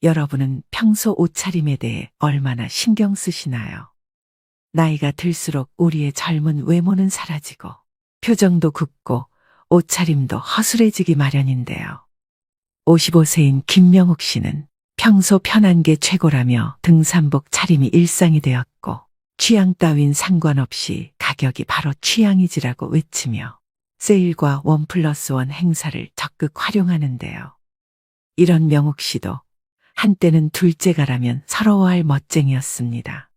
여러분은 평소 옷차림에 대해 얼마나 신경 쓰시나요? 나이가 들수록 우리의 젊은 외모는 사라지고 표정도 굽고 옷차림도 허술해지기 마련인데요. 55세인 김명욱 씨는 평소 편한 게 최고라며 등산복 차림이 일상이 되었고 취향 따윈 상관없이 가격이 바로 취향이지라고 외치며 세일과 1+1 행사를 적극 활용하는데요. 이런 명욱 씨도 한때는 둘째가라면 서러워할 멋쟁이였습니다.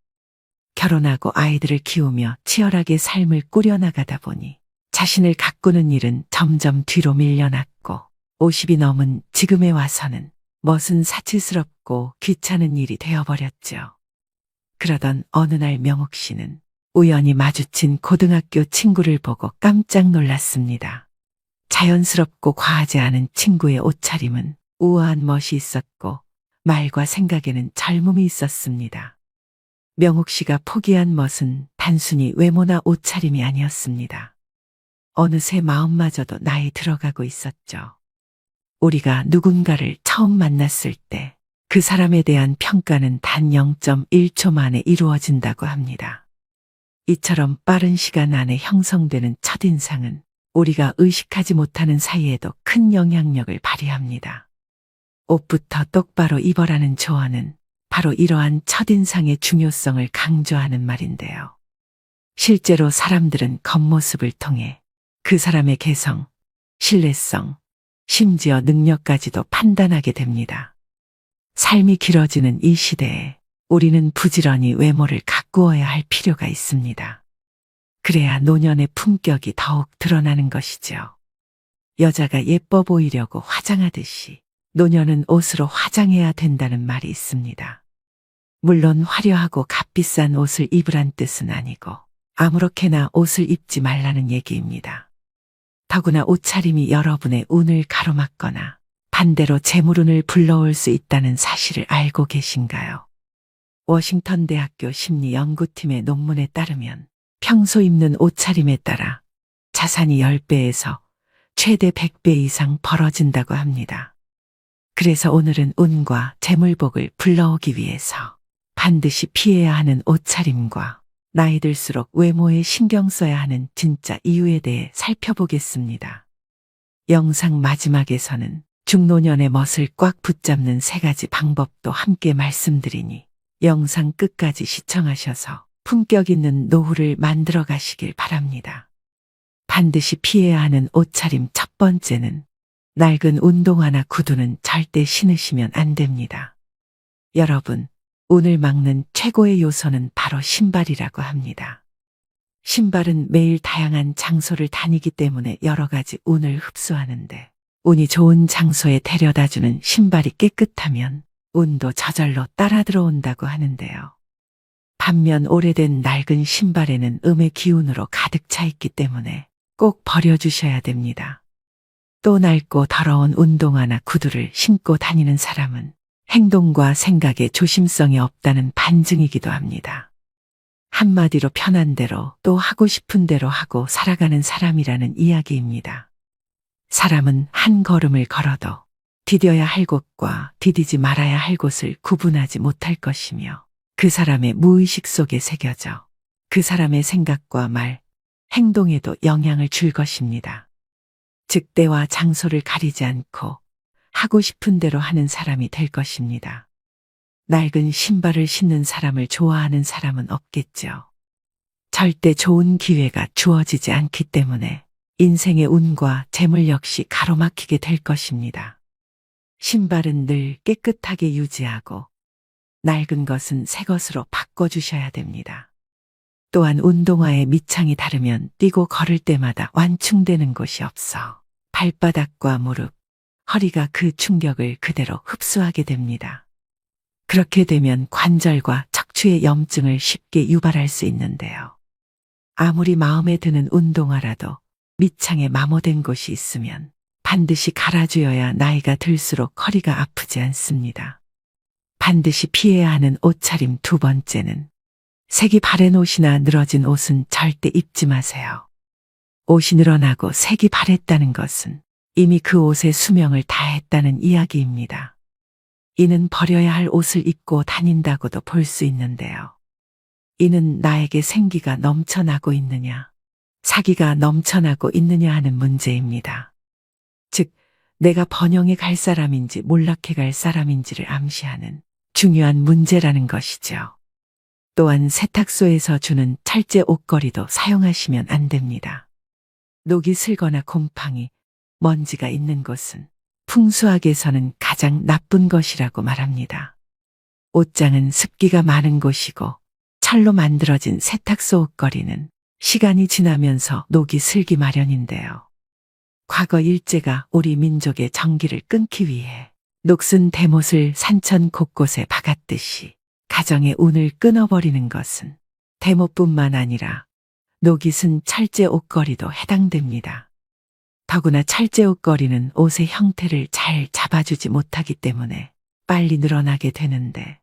결혼하고 아이들을 키우며 치열하게 삶을 꾸려나가다 보니 자신을 가꾸는 일은 점점 뒤로 밀려났고 50이 넘은 지금에 와서는 멋은 사치스럽고 귀찮은 일이 되어버렸죠. 그러던 어느 날 명욱 씨는 우연히 마주친 고등학교 친구를 보고 깜짝 놀랐습니다. 자연스럽고 과하지 않은 친구의 옷차림은 우아한 멋이 있었고 말과 생각에는 젊음이 있었습니다. 명욱 씨가 포기한 멋은 단순히 외모나 옷차림이 아니었습니다. 어느새 마음마저도 나이 들어가고 있었죠. 우리가 누군가를 처음 만났을 때 그 사람에 대한 평가는 단 0.1초 만에 이루어진다고 합니다. 이처럼 빠른 시간 안에 형성되는 첫인상은 우리가 의식하지 못하는 사이에도 큰 영향력을 발휘합니다. 옷부터 똑바로 입어라는 조언은 바로 이러한 첫인상의 중요성을 강조하는 말인데요. 실제로 사람들은 겉모습을 통해 그 사람의 개성, 신뢰성, 심지어 능력까지도 판단하게 됩니다. 삶이 길어지는 이 시대에 우리는 부지런히 외모를 가꾸어야 할 필요가 있습니다. 그래야 노년의 품격이 더욱 드러나는 것이죠. 여자가 예뻐 보이려고 화장하듯이 노년은 옷으로 화장해야 된다는 말이 있습니다. 물론 화려하고 값비싼 옷을 입으란 뜻은 아니고 아무렇게나 옷을 입지 말라는 얘기입니다. 더구나 옷차림이 여러분의 운을 가로막거나 반대로 재물운을 불러올 수 있다는 사실을 알고 계신가요? 워싱턴 대학교 심리연구팀의 논문에 따르면 평소 입는 옷차림에 따라 자산이 10배에서 최대 100배 이상 벌어진다고 합니다. 그래서 오늘은 운과 재물복을 불러오기 위해서 반드시 피해야 하는 옷차림과 나이 들수록 외모에 신경 써야 하는 진짜 이유에 대해 살펴보겠습니다. 영상 마지막에서는 중노년의 멋을 꽉 붙잡는 3가지 방법도 함께 말씀드리니 영상 끝까지 시청하셔서 품격 있는 노후를 만들어 가시길 바랍니다. 반드시 피해야 하는 옷차림 첫 번째는 낡은 운동화나 구두는 절대 신으시면 안 됩니다. 여러분, 운을 막는 최고의 요소는 바로 신발이라고 합니다. 신발은 매일 다양한 장소를 다니기 때문에 여러 가지 운을 흡수하는데 운이 좋은 장소에 데려다주는 신발이 깨끗하면 운도 저절로 따라 들어온다고 하는데요. 반면 오래된 낡은 신발에는 음의 기운으로 가득 차 있기 때문에 꼭 버려주셔야 됩니다. 또 낡고 더러운 운동화나 구두를 신고 다니는 사람은 행동과 생각에 조심성이 없다는 반증이기도 합니다. 한마디로 편한 대로 또 하고 싶은 대로 하고 살아가는 사람이라는 이야기입니다. 사람은 한 걸음을 걸어도 디뎌야 할 곳과 디디지 말아야 할 곳을 구분하지 못할 것이며 그 사람의 무의식 속에 새겨져 그 사람의 생각과 말, 행동에도 영향을 줄 것입니다. 즉 때와 장소를 가리지 않고 하고 싶은 대로 하는 사람이 될 것입니다. 낡은 신발을 신는 사람을 좋아하는 사람은 없겠죠. 절대 좋은 기회가 주어지지 않기 때문에 인생의 운과 재물 역시 가로막히게 될 것입니다. 신발은 늘 깨끗하게 유지하고 낡은 것은 새 것으로 바꿔주셔야 됩니다. 또한 운동화의 밑창이 다르면 뛰고 걸을 때마다 완충되는 곳이 없어 발바닥과 무릎, 허리가 그 충격을 그대로 흡수하게 됩니다. 그렇게 되면 관절과 척추의 염증을 쉽게 유발할 수 있는데요. 아무리 마음에 드는 운동화라도 밑창에 마모된 곳이 있으면 반드시 갈아주어야 나이가 들수록 허리가 아프지 않습니다. 반드시 피해야 하는 옷차림 두 번째는 색이 바랜 옷이나 늘어진 옷은 절대 입지 마세요. 옷이 늘어나고 색이 바랬다는 것은 이미 그 옷의 수명을 다했다는 이야기입니다. 이는 버려야 할 옷을 입고 다닌다고도 볼 수 있는데요. 이는 나에게 생기가 넘쳐나고 있느냐, 사기가 넘쳐나고 있느냐 하는 문제입니다. 즉, 내가 번영해 갈 사람인지 몰락해 갈 사람인지를 암시하는 중요한 문제라는 것이죠. 또한 세탁소에서 주는 철제 옷걸이도 사용하시면 안 됩니다. 녹이 슬거나 곰팡이, 먼지가 있는 곳은 풍수학에서는 가장 나쁜 것이라고 말합니다. 옷장은 습기가 많은 곳이고 철로 만들어진 세탁소 옷걸이는 시간이 지나면서 녹이 슬기 마련인데요. 과거 일제가 우리 민족의 정기를 끊기 위해 녹슨 대못을 산천 곳곳에 박았듯이 가정의 운을 끊어버리는 것은 대못뿐만 아니라 녹이 쓴 철제 옷걸이도 해당됩니다. 더구나 철제 옷걸이는 옷의 형태를 잘 잡아주지 못하기 때문에 빨리 늘어나게 되는데,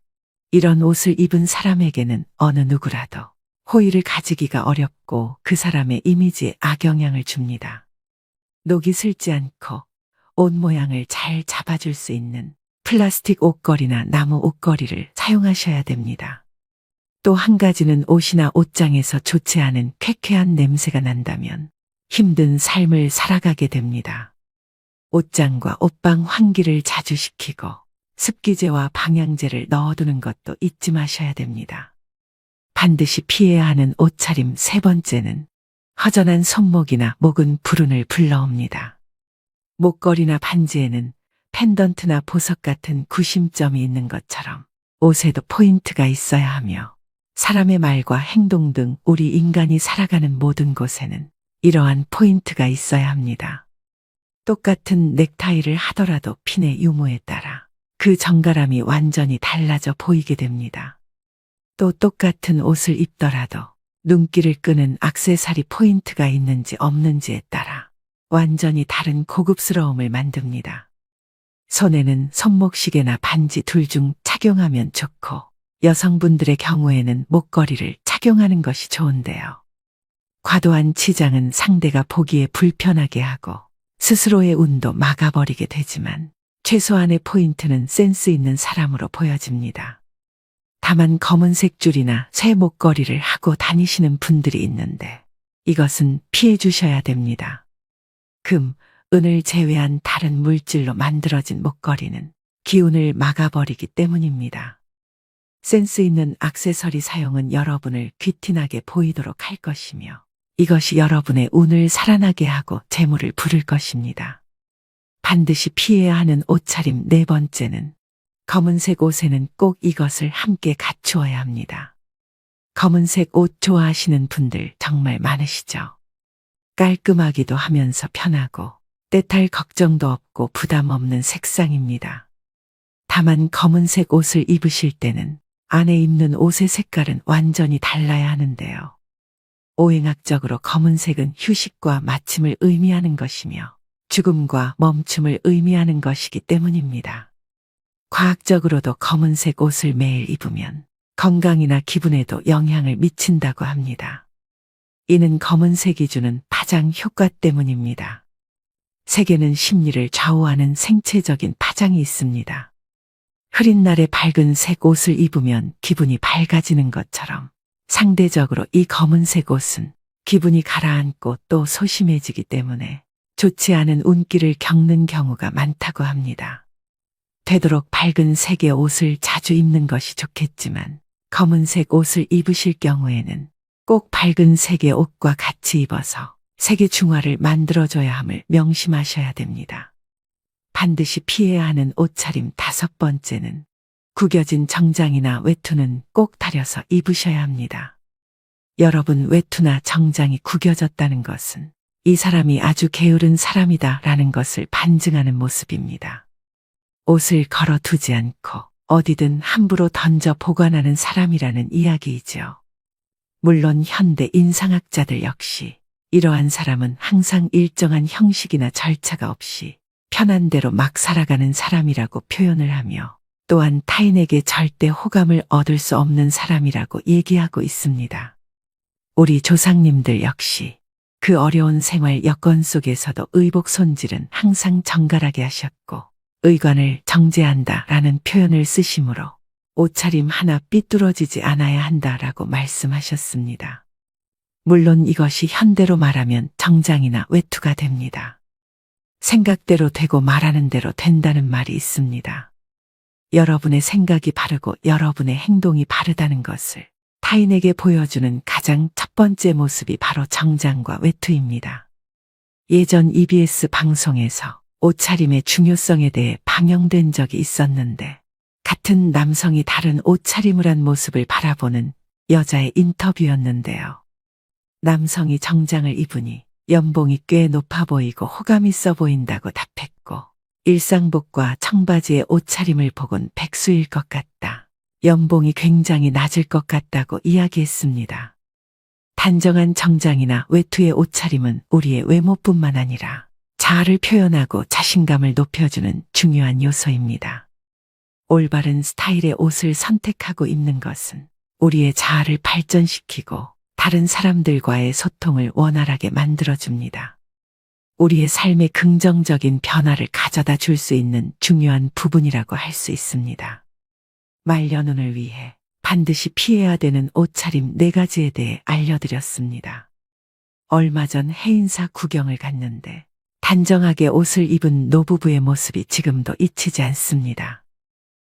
이런 옷을 입은 사람에게는 어느 누구라도 호의를 가지기가 어렵고 그 사람의 이미지에 악영향을 줍니다. 녹이 슬지 않고 옷 모양을 잘 잡아줄 수 있는 플라스틱 옷걸이나 나무 옷걸이를 사용하셔야 됩니다. 또 한 가지는 옷이나 옷장에서 좋지 않은 쾌쾌한 냄새가 난다면 힘든 삶을 살아가게 됩니다. 옷장과 옷방 환기를 자주 시키고 습기제와 방향제를 넣어두는 것도 잊지 마셔야 됩니다. 반드시 피해야 하는 옷차림 세 번째는 허전한 손목이나 목은 불운을 불러옵니다. 목걸이나 반지에는 펜던트나 보석 같은 구심점이 있는 것처럼 옷에도 포인트가 있어야 하며, 사람의 말과 행동 등 우리 인간이 살아가는 모든 곳에는 이러한 포인트가 있어야 합니다. 똑같은 넥타이를 하더라도 핀의 유무에 따라 그 정갈함이 완전히 달라져 보이게 됩니다. 또 똑같은 옷을 입더라도 눈길을 끄는 액세서리 포인트가 있는지 없는지에 따라 완전히 다른 고급스러움을 만듭니다. 손에는 손목시계나 반지 둘 중 착용하면 좋고, 여성분들의 경우에는 목걸이를 착용하는 것이 좋은데요. 과도한 치장은 상대가 보기에 불편하게 하고 스스로의 운도 막아버리게 되지만, 최소한의 포인트는 센스 있는 사람으로 보여집니다. 다만 검은색 줄이나 쇠 목걸이를 하고 다니시는 분들이 있는데 이것은 피해 주셔야 됩니다. 금, 은을 제외한 다른 물질로 만들어진 목걸이는 기운을 막아버리기 때문입니다. 센스 있는 액세서리 사용은 여러분을 귀티나게 보이도록 할 것이며, 이것이 여러분의 운을 살아나게 하고 재물을 부를 것입니다. 반드시 피해야 하는 옷차림 네 번째는 검은색 옷에는 꼭 이것을 함께 갖추어야 합니다. 검은색 옷 좋아하시는 분들 정말 많으시죠? 깔끔하기도 하면서 편하고 때탈 걱정도 없고 부담 없는 색상입니다. 다만 검은색 옷을 입으실 때는 안에 입는 옷의 색깔은 완전히 달라야 하는데요. 오행학적으로 검은색은 휴식과 마침을 의미하는 것이며 죽음과 멈춤을 의미하는 것이기 때문입니다. 과학적으로도 검은색 옷을 매일 입으면 건강이나 기분에도 영향을 미친다고 합니다. 이는 검은색이 주는 파장 효과 때문입니다. 색에는 심리를 좌우하는 생체적인 파장이 있습니다. 흐린 날에 밝은 색 옷을 입으면 기분이 밝아지는 것처럼, 상대적으로 이 검은색 옷은 기분이 가라앉고 또 소심해지기 때문에 좋지 않은 운기를 겪는 경우가 많다고 합니다. 되도록 밝은 색의 옷을 자주 입는 것이 좋겠지만, 검은색 옷을 입으실 경우에는 꼭 밝은 색의 옷과 같이 입어서 색의 중화를 만들어줘야 함을 명심하셔야 됩니다. 반드시 피해야 하는 옷차림 다섯 번째는 구겨진 정장이나 외투는 꼭 다려서 입으셔야 합니다. 여러분, 외투나 정장이 구겨졌다는 것은 이 사람이 아주 게으른 사람이다 라는 것을 반증하는 모습입니다. 옷을 걸어두지 않고 어디든 함부로 던져 보관하는 사람이라는 이야기이죠. 물론 현대 인상학자들 역시 이러한 사람은 항상 일정한 형식이나 절차가 없이 편한 대로 막 살아가는 사람이라고 표현을 하며, 또한 타인에게 절대 호감을 얻을 수 없는 사람이라고 얘기하고 있습니다. 우리 조상님들 역시 그 어려운 생활 여건 속에서도 의복 손질은 항상 정갈하게 하셨고, 의관을 정제한다라는 표현을 쓰시므로 옷차림 하나 삐뚤어지지 않아야 한다라고 말씀하셨습니다. 물론 이것이 현대로 말하면 정장이나 외투가 됩니다. 생각대로 되고 말하는 대로 된다는 말이 있습니다. 여러분의 생각이 바르고 여러분의 행동이 바르다는 것을 타인에게 보여주는 가장 첫 번째 모습이 바로 정장과 외투입니다. 예전 EBS 방송에서 옷차림의 중요성에 대해 방영된 적이 있었는데 같은 남성이 다른 옷차림을 한 모습을 바라보는 여자의 인터뷰였는데요. 남성이 정장을 입으니 연봉이 꽤 높아 보이고 호감 있어 보인다고 답했고 일상복과 청바지의 옷차림을 보곤 백수일 것 같다. 연봉이 굉장히 낮을 것 같다고 이야기했습니다. 단정한 정장이나 외투의 옷차림은 우리의 외모뿐만 아니라 자아를 표현하고 자신감을 높여주는 중요한 요소입니다. 올바른 스타일의 옷을 선택하고 입는 것은 우리의 자아를 발전시키고 다른 사람들과의 소통을 원활하게 만들어줍니다. 우리의 삶에 긍정적인 변화를 가져다 줄 수 있는 중요한 부분이라고 할 수 있습니다. 말년운을 위해 반드시 피해야 되는 옷차림 4가지에 대해 알려드렸습니다. 얼마 전 해인사 구경을 갔는데 단정하게 옷을 입은 노부부의 모습이 지금도 잊히지 않습니다.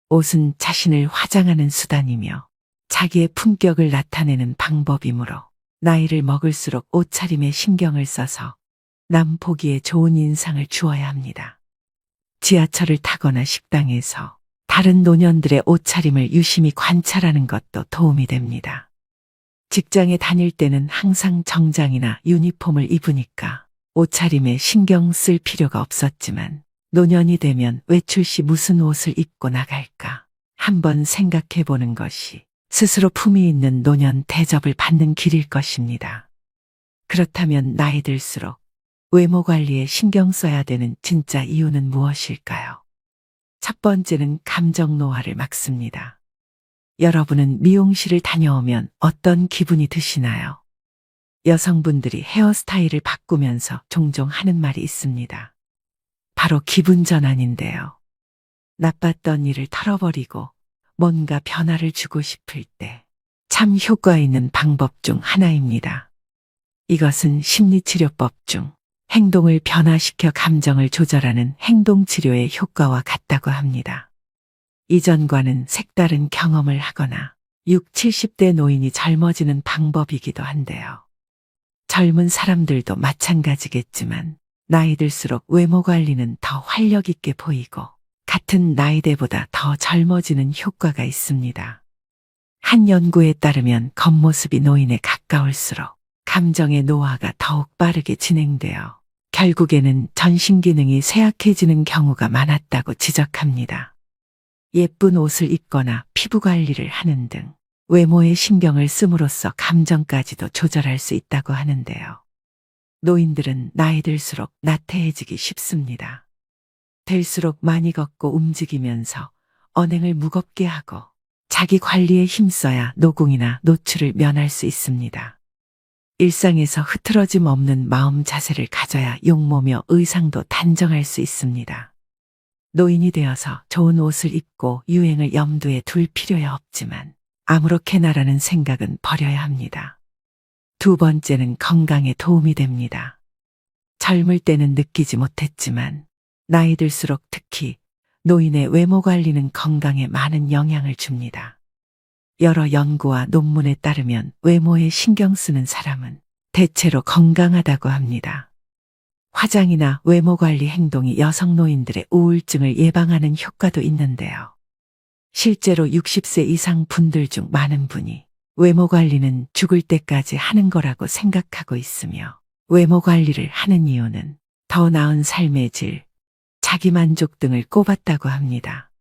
옷은 자신을 화장하는 수단이며 자기의 품격을 나타내는 방법이므로 나이를 먹을수록 옷차림에 신경을 써서 남 보기에 좋은 인상을 주어야 합니다. 지하철을 타거나 식당에서 다른 노년들의 옷차림을 유심히 관찰하는 것도 도움이 됩니다. 직장에 다닐 때는 항상 정장이나 유니폼을 입으니까 옷차림에 신경 쓸 필요가 없었지만 노년이 되면 외출 시 무슨 옷을 입고 나갈까 한번 생각해 보는 것이 스스로 품위 있는 노년 대접을 받는 길일 것입니다. 그렇다면 나이 들수록 외모 관리에 신경 써야 되는 진짜 이유는 무엇일까요? 첫 번째는 감정 노화를 막습니다. 여러분은 미용실을 다녀오면 어떤 기분이 드시나요? 여성분들이 헤어스타일을 바꾸면서 종종 하는 말이 있습니다. 바로 기분 전환인데요. 나빴던 일을 털어버리고 뭔가 변화를 주고 싶을 때 참 효과 있는 방법 중 하나입니다. 이것은 심리치료법 중 행동을 변화시켜 감정을 조절하는 행동치료의 효과와 같다고 합니다. 이전과는 색다른 경험을 하거나 6, 70대 노인이 젊어지는 방법이기도 한데요. 젊은 사람들도 마찬가지겠지만 나이 들수록 외모 관리는 더 활력 있게 보이고 같은 나이대보다 더 젊어지는 효과가 있습니다. 한 연구에 따르면 겉모습이 노인에 가까울수록 감정의 노화가 더욱 빠르게 진행되어 결국에는 전신 기능이 쇠약해지는 경우가 많았다고 지적합니다. 예쁜 옷을 입거나 피부 관리를 하는 등 외모에 신경을 씀으로써 감정까지도 조절할 수 있다고 하는데요. 노인들은 나이 들수록 나태해지기 쉽습니다. 될수록 많이 걷고 움직이면서 언행을 무겁게 하고 자기 관리에 힘써야 노공이나 노출을 면할 수 있습니다. 일상에서 흐트러짐 없는 마음 자세를 가져야 용모며 의상도 단정할 수 있습니다. 노인이 되어서 좋은 옷을 입고 유행을 염두에 둘 필요야 없지만 아무렇게나라는 생각은 버려야 합니다. 두 번째는 건강에 도움이 됩니다. 젊을 때는 느끼지 못했지만 나이 들수록 특히 노인의 외모 관리는 건강에 많은 영향을 줍니다. 여러 연구와 논문에 따르면 외모에 신경 쓰는 사람은 대체로 건강하다고 합니다. 화장이나 외모 관리 행동이 여성 노인들의 우울증을 예방하는 효과도 있는데요. 실제로 60세 이상 분들 중 많은 분이 외모 관리는 죽을 때까지 하는 거라고 생각하고 있으며 외모 관리를 하는 이유는 더 나은 삶의 질, 자기만족 등을 꼽았다고 합니다.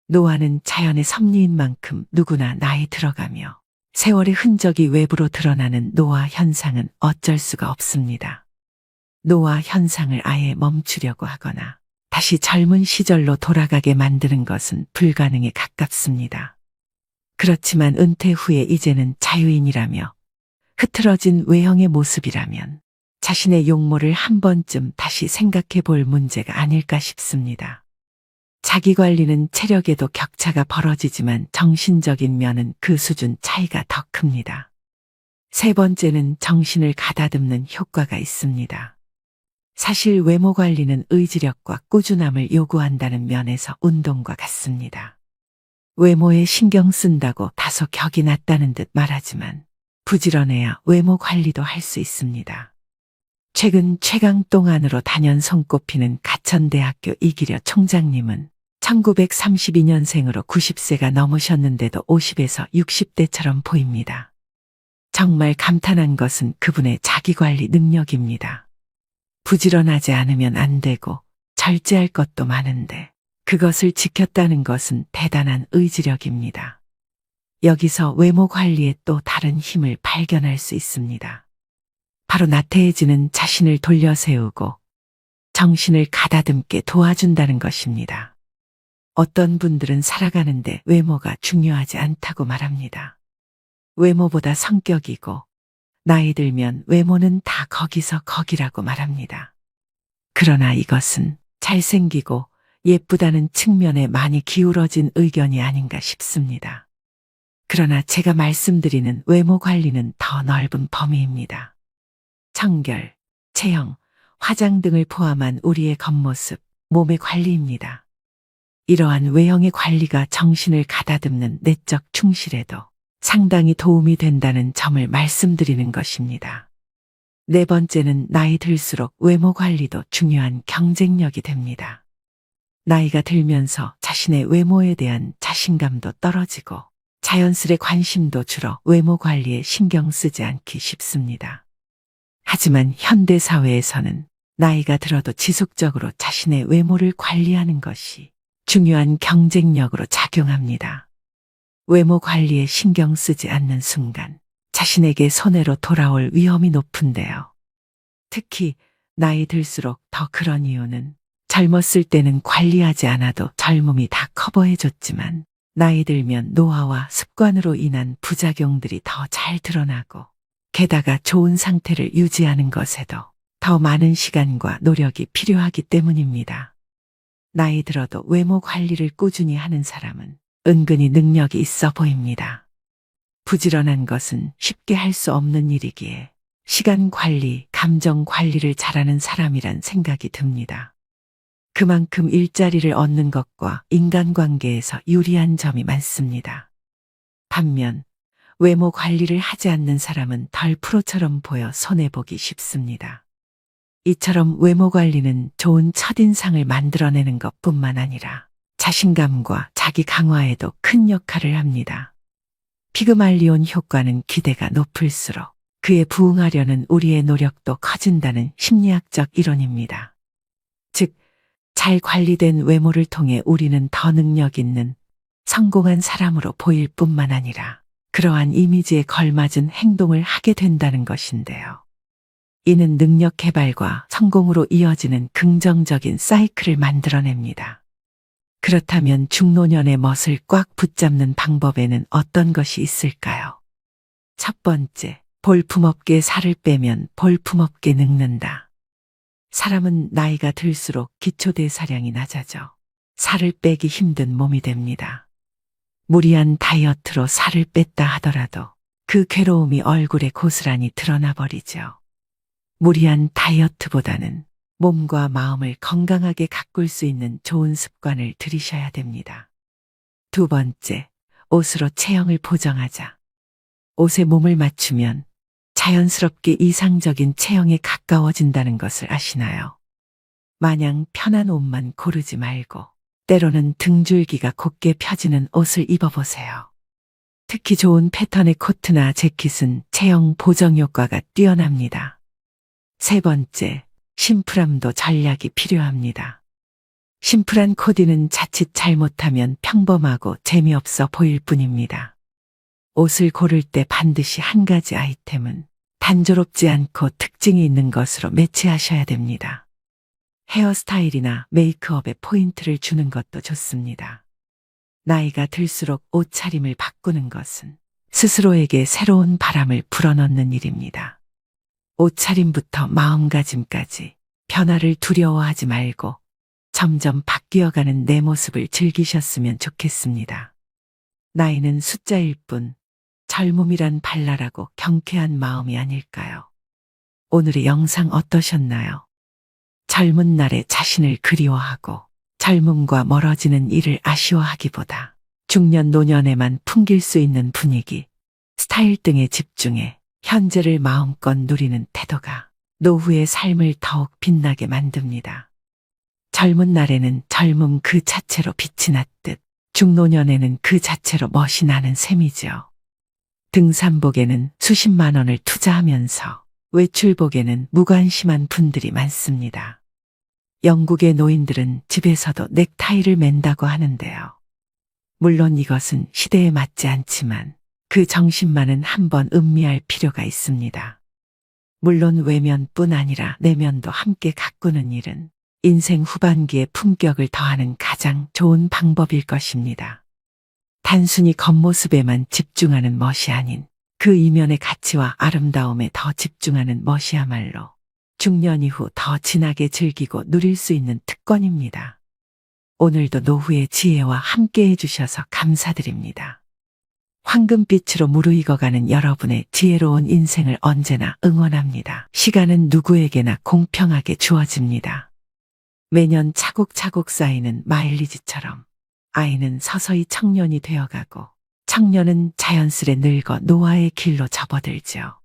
노화는 자연의 섭리인 만큼 누구나 나이 들어가며 세월의 흔적이 외부로 드러나는 노화 현상은 어쩔 수가 없습니다. 노화 현상을 아예 멈추려고 하거나 다시 젊은 시절로 돌아가게 만드는 것은 불가능에 가깝습니다. 그렇지만 은퇴 후에 이제는 자유인이라며 흐트러진 외형의 모습이라면 자신의 용모를 한 번쯤 다시 생각해 볼 문제가 아닐까 싶습니다. 자기 관리는 체력에도 격차가 벌어지지만 정신적인 면은 그 수준 차이가 더 큽니다. 세 번째는 정신을 가다듬는 효과가 있습니다. 사실 외모 관리는 의지력과 꾸준함을 요구한다는 면에서 운동과 같습니다. 외모에 신경 쓴다고 다소 격이 낮다는 듯 말하지만 부지런해야 외모 관리도 할 수 있습니다. 최근 최강동 안으로 단연 손꼽히는 가천대학교 이기려 총장님은 1932년생으로 90세가 넘으셨는데도 50에서 60대처럼 보입니다. 정말 감탄한 것은 그분의 자기관리 능력입니다. 부지런하지 않으면 안 되고 절제할 것도 많은데 그것을 지켰다는 것은 대단한 의지력입니다. 여기서 외모 관리에 또 다른 힘을 발견할 수 있습니다. 바로 나태해지는 자신을 돌려세우고 정신을 가다듬게 도와준다는 것입니다. 어떤 분들은 살아가는데 외모가 중요하지 않다고 말합니다. 외모보다 성격이고 나이 들면 외모는 다 거기서 거기라고 말합니다. 그러나 이것은 잘생기고 예쁘다는 측면에 많이 기울어진 의견이 아닌가 싶습니다. 그러나 제가 말씀드리는 외모 관리는 더 넓은 범위입니다. 청결, 체형, 화장 등을 포함한 우리의 겉모습, 몸의 관리입니다. 이러한 외형의 관리가 정신을 가다듬는 내적 충실에도 상당히 도움이 된다는 점을 말씀드리는 것입니다. 네 번째는 나이 들수록 외모 관리도 중요한 경쟁력이 됩니다. 나이가 들면서 자신의 외모에 대한 자신감도 떨어지고 자연스레 관심도 줄어 외모 관리에 신경 쓰지 않기 쉽습니다. 하지만 현대 사회에서는 나이가 들어도 지속적으로 자신의 외모를 관리하는 것이 중요한 경쟁력으로 작용합니다. 외모 관리에 신경 쓰지 않는 순간 자신에게 손해로 돌아올 위험이 높은데요. 특히 나이 들수록 더 그런 이유는 젊었을 때는 관리하지 않아도 젊음이 다 커버해줬지만 나이 들면 노화와 습관으로 인한 부작용들이 더 잘 드러나고 게다가 좋은 상태를 유지하는 것에도 더 많은 시간과 노력이 필요하기 때문입니다. 나이 들어도 외모 관리를 꾸준히 하는 사람은 은근히 능력이 있어 보입니다. 부지런한 것은 쉽게 할 수 없는 일이기에 시간 관리, 감정 관리를 잘하는 사람이란 생각이 듭니다. 그만큼 일자리를 얻는 것과 인간관계에서 유리한 점이 많습니다. 반면 외모 관리를 하지 않는 사람은 덜 프로처럼 보여 손해보기 쉽습니다. 이처럼 외모 관리는 좋은 첫인상을 만들어내는 것뿐만 아니라 자신감과 자기 강화에도 큰 역할을 합니다. 피그말리온 효과는 기대가 높을수록 그에 부응하려는 우리의 노력도 커진다는 심리학적 이론입니다. 즉, 잘 관리된 외모를 통해 우리는 더 능력 있는 성공한 사람으로 보일 뿐만 아니라 그러한 이미지에 걸맞은 행동을 하게 된다는 것인데요. 이는 능력 개발과 성공으로 이어지는 긍정적인 사이클을 만들어냅니다. 그렇다면 중노년의 멋을 꽉 붙잡는 방법에는 어떤 것이 있을까요? 첫 번째, 볼품없게 살을 빼면 볼품없게 늙는다. 사람은 나이가 들수록 기초대사량이 낮아져 살을 빼기 힘든 몸이 됩니다. 무리한 다이어트로 살을 뺐다 하더라도 그 괴로움이 얼굴에 고스란히 드러나 버리죠. 무리한 다이어트보다는 몸과 마음을 건강하게 가꿀 수 있는 좋은 습관을 들이셔야 됩니다. 두 번째, 옷으로 체형을 보정하자. 옷에 몸을 맞추면 자연스럽게 이상적인 체형에 가까워진다는 것을 아시나요? 마냥 편한 옷만 고르지 말고 때로는 등줄기가 곧게 펴지는 옷을 입어보세요. 특히 좋은 패턴의 코트나 재킷은 체형 보정 효과가 뛰어납니다. 세 번째, 심플함도 전략이 필요합니다. 심플한 코디는 자칫 잘못하면 평범하고 재미없어 보일 뿐입니다. 옷을 고를 때 반드시 한 가지 아이템은 단조롭지 않고 특징이 있는 것으로 매치하셔야 됩니다. 헤어스타일이나 메이크업에 포인트를 주는 것도 좋습니다. 나이가 들수록 옷차림을 바꾸는 것은 스스로에게 새로운 바람을 불어넣는 일입니다. 옷차림부터 마음가짐까지 변화를 두려워하지 말고 점점 바뀌어가는 내 모습을 즐기셨으면 좋겠습니다. 나이는 숫자일 뿐 젊음이란 발랄하고 경쾌한 마음이 아닐까요? 오늘의 영상 어떠셨나요? 젊은 날의 자신을 그리워하고 젊음과 멀어지는 일을 아쉬워하기보다 중년 노년에만 풍길 수 있는 분위기, 스타일 등에 집중해 현재를 마음껏 누리는 태도가 노후의 삶을 더욱 빛나게 만듭니다. 젊은 날에는 젊음 그 자체로 빛이 났듯 중노년에는 그 자체로 멋이 나는 셈이죠. 등산복에는 수십만 원을 투자하면서 외출복에는 무관심한 분들이 많습니다. 영국의 노인들은 집에서도 넥타이를 맨다고 하는데요. 물론 이것은 시대에 맞지 않지만 그 정신만은 한번 음미할 필요가 있습니다. 물론 외면뿐 아니라 내면도 함께 가꾸는 일은 인생 후반기에 품격을 더하는 가장 좋은 방법일 것입니다. 단순히 겉모습에만 집중하는 멋이 아닌 그 이면의 가치와 아름다움에 더 집중하는 멋이야말로 중년 이후 더 진하게 즐기고 누릴 수 있는 특권입니다. 오늘도 노후의 지혜와 함께 해주셔서 감사드립니다. 황금빛으로 무르익어가는 여러분의 지혜로운 인생을 언제나 응원합니다. 시간은 누구에게나 공평하게 주어집니다. 매년 차곡차곡 쌓이는 마일리지처럼 아이는 서서히 청년이 되어가고 청년은 자연스레 늙어 노화의 길로 접어들죠.